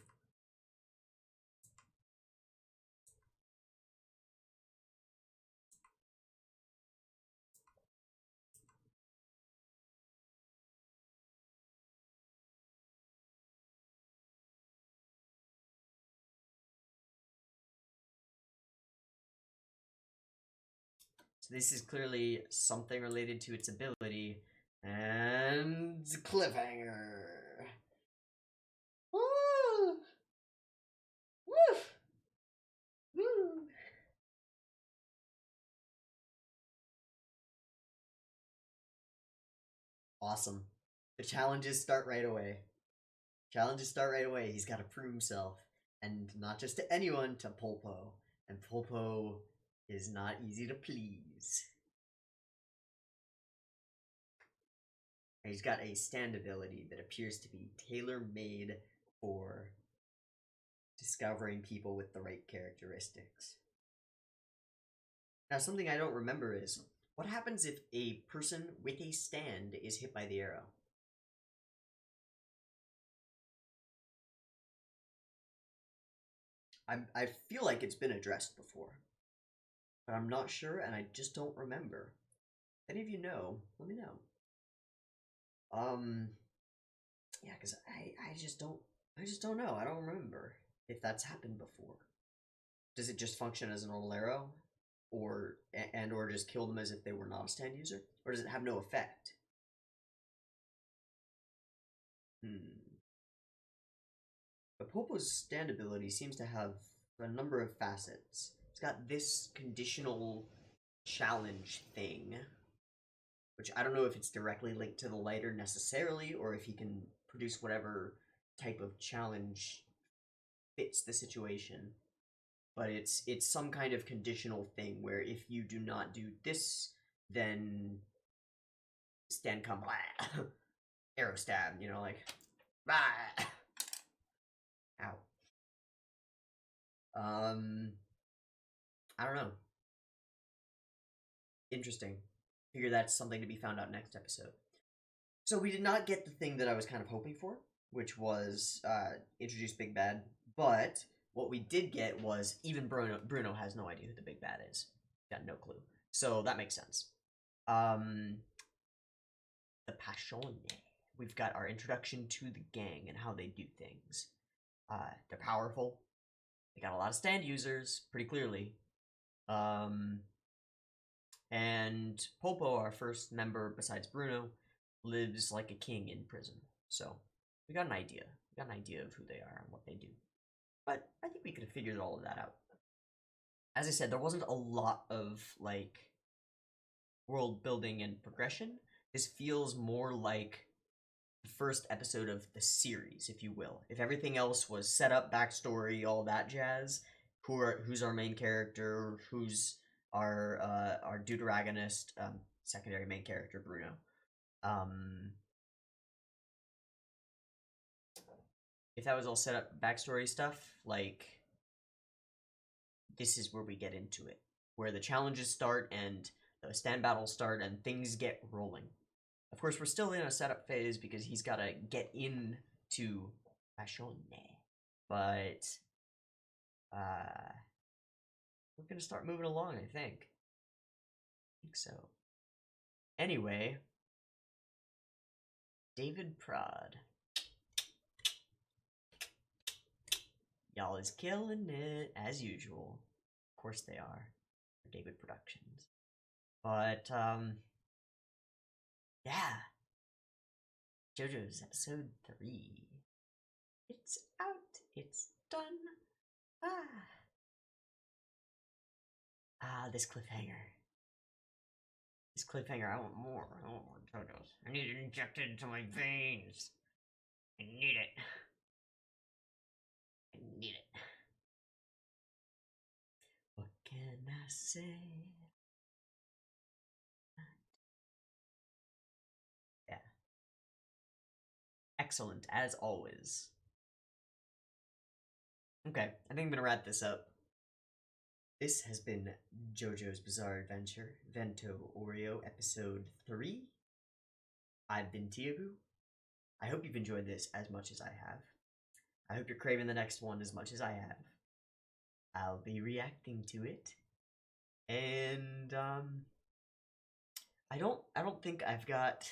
So this is clearly something related to its ability. And cliffhanger. Woo! Woo! Woo! Awesome. The challenges start right away. He's got to prove himself. And not just to anyone, to Polpo. And Polpo is not easy to please. He's got a stand ability that appears to be tailor-made for discovering people with the right characteristics. Now, something I don't remember is, what happens if a person with a stand is hit by the arrow? I feel like it's been addressed before, but I'm not sure, and I just don't remember. If any of you know, let me know. Yeah, because I just don't know. I don't remember if that's happened before. Does it just function as an normal arrow, or just kill them as if they were not a stand user, or does it have no effect? But Popo's stand ability seems to have a number of facets. It's got this conditional challenge thing, which I don't know if it's directly linked to the lighter necessarily, or if he can produce whatever type of challenge fits the situation. But it's some kind of conditional thing where if you do not do this, then stand come blah, arrow stab, you know, like blah. Ow. I don't know. Interesting. Figure that's something to be found out next episode. So we did not get the thing that I was kind of hoping for, which was introduce Big Bad, but what we did get was even Bruno has no idea who the Big Bad is. Got no clue. So that makes sense. The Passione. We've got our introduction to the gang and how they do things. They're powerful. They got a lot of stand users, pretty clearly. And Popo, our first member besides Bruno, lives like a king in prison. So we got an idea. We got an idea of who they are and what they do. But I think we could have figured all of that out. As I said, there wasn't a lot of, like, world building and progression. This feels more like the first episode of the series, if you will. If everything else was set up, backstory, all that jazz, who's our main character, who's our deuteragonist, secondary main character, Bruno. If that was all set up backstory stuff, like, this is where we get into it. Where the challenges start and the stand battles start and things get rolling. Of course, we're still in a setup phase because he's got to get into Passione. But we're going to start moving along, I think. I think so. Anyway, David Prod. Y'all is killing it, as usual. Of course they are. For David Productions. But, yeah. JoJo's episode 3. It's out. It's done. This cliffhanger. I want more. I want more JoJo's. I need it injected into my veins. I need it. What can I say? Yeah. Excellent, as always. Okay, I think I'm gonna wrap this up. This has been JoJo's Bizarre Adventure, Vento Aureo, Episode 3. I've been TeeHee. I hope you've enjoyed this as much as I have. I hope you're craving the next one as much as I have. I'll be reacting to it. And, I don't think I've got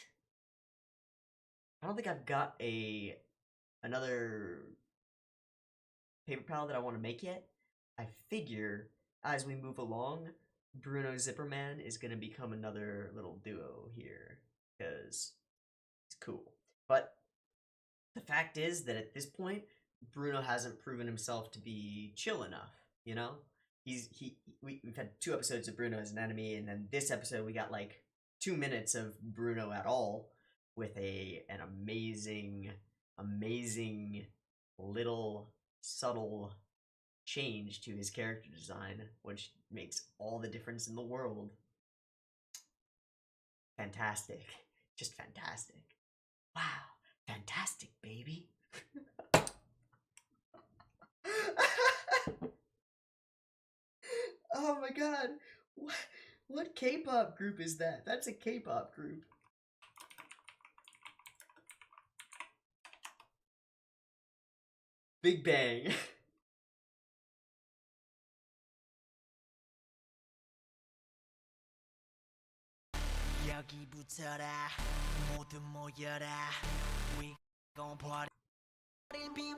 another paper pal that I want to make yet. I figure as we move along, Bruno Zipperman is gonna become another little duo here because it's cool. But the fact is that at this point, Bruno hasn't proven himself to be chill enough. You know, we've had 2 episodes of Bruno as an enemy, and then this episode we got like 2 minutes of Bruno at all with an amazing little subtle change to his character design, which makes all the difference in the world. Fantastic. Just fantastic. Wow. Fantastic, baby. Oh my god. What K-pop group is that? That's a K-pop group. Big Bang. Baby.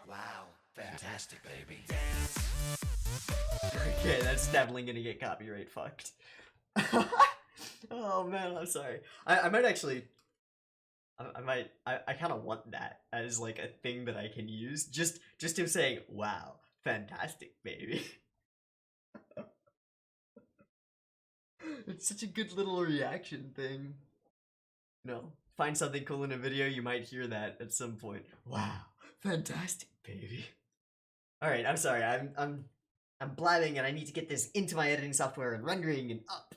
Wow, fantastic, baby. Okay, that's definitely gonna get copyright fucked. Oh man, I'm sorry. I might actually. I kind of want that as like a thing that I can use. Just him saying, "Wow, fantastic, baby." It's such a good little reaction thing. No, find something cool in a video, you might hear that at some point. Wow, fantastic, baby. All right, I'm sorry. I'm blabbing, and I need to get this into my editing software and rendering and up,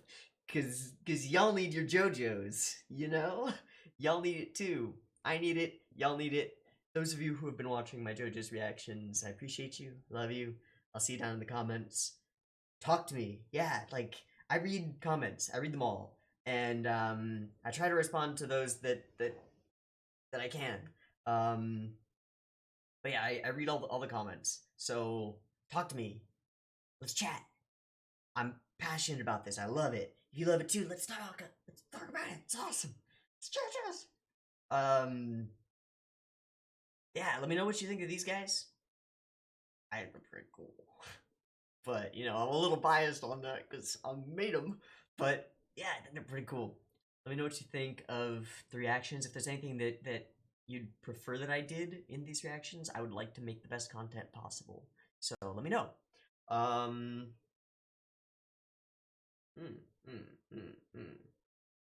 cause y'all need your JoJo's, you know? Y'all need it too. I need it. Y'all need it. Those of you who have been watching my JoJo's reactions, I appreciate you. Love you. I'll see you down in the comments. Talk to me. Yeah, like I read comments. I read them all, and I try to respond to those that I can. But yeah, I read all the comments. So talk to me. Let's chat. I'm passionate about this. I love it. If you love it too, let's talk. Let's talk about it. It's awesome. It's JoJo's. Yeah, let me know what you think of these guys. I think they're pretty cool. But, you know, I'm a little biased on that because I made them. But, yeah, I think they're pretty cool. Let me know what you think of the reactions. If there's anything that you'd prefer that I did in these reactions, I would like to make the best content possible. So, let me know.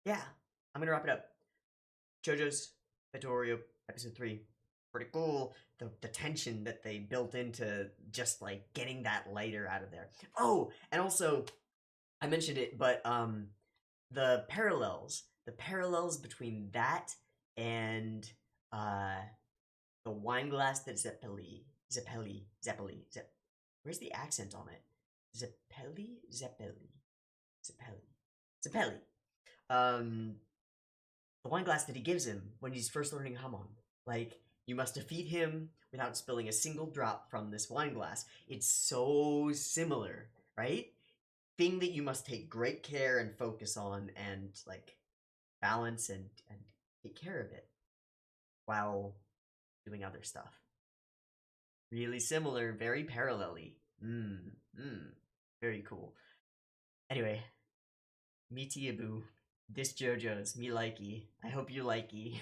Yeah, I'm gonna wrap it up. JoJo's Vento Aureo episode 3. Pretty cool. The tension that they built into just like getting that lighter out of there. Oh, and also I mentioned it, but the parallels between that and the wine glass that Zeppeli. Where's the accent on it? Zeppeli. The wine glass that he gives him when he's first learning Hamon. Like, you must defeat him without spilling a single drop from this wine glass. It's so similar, right? Thing that you must take great care and focus on and, like, balance and take care of it while doing other stuff. Really similar, very parallel-y. Very cool. Anyway, me Tiabu. This JoJo's, me likey. I hope you likey.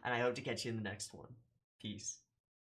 And I hope to catch you in the next one. Peace.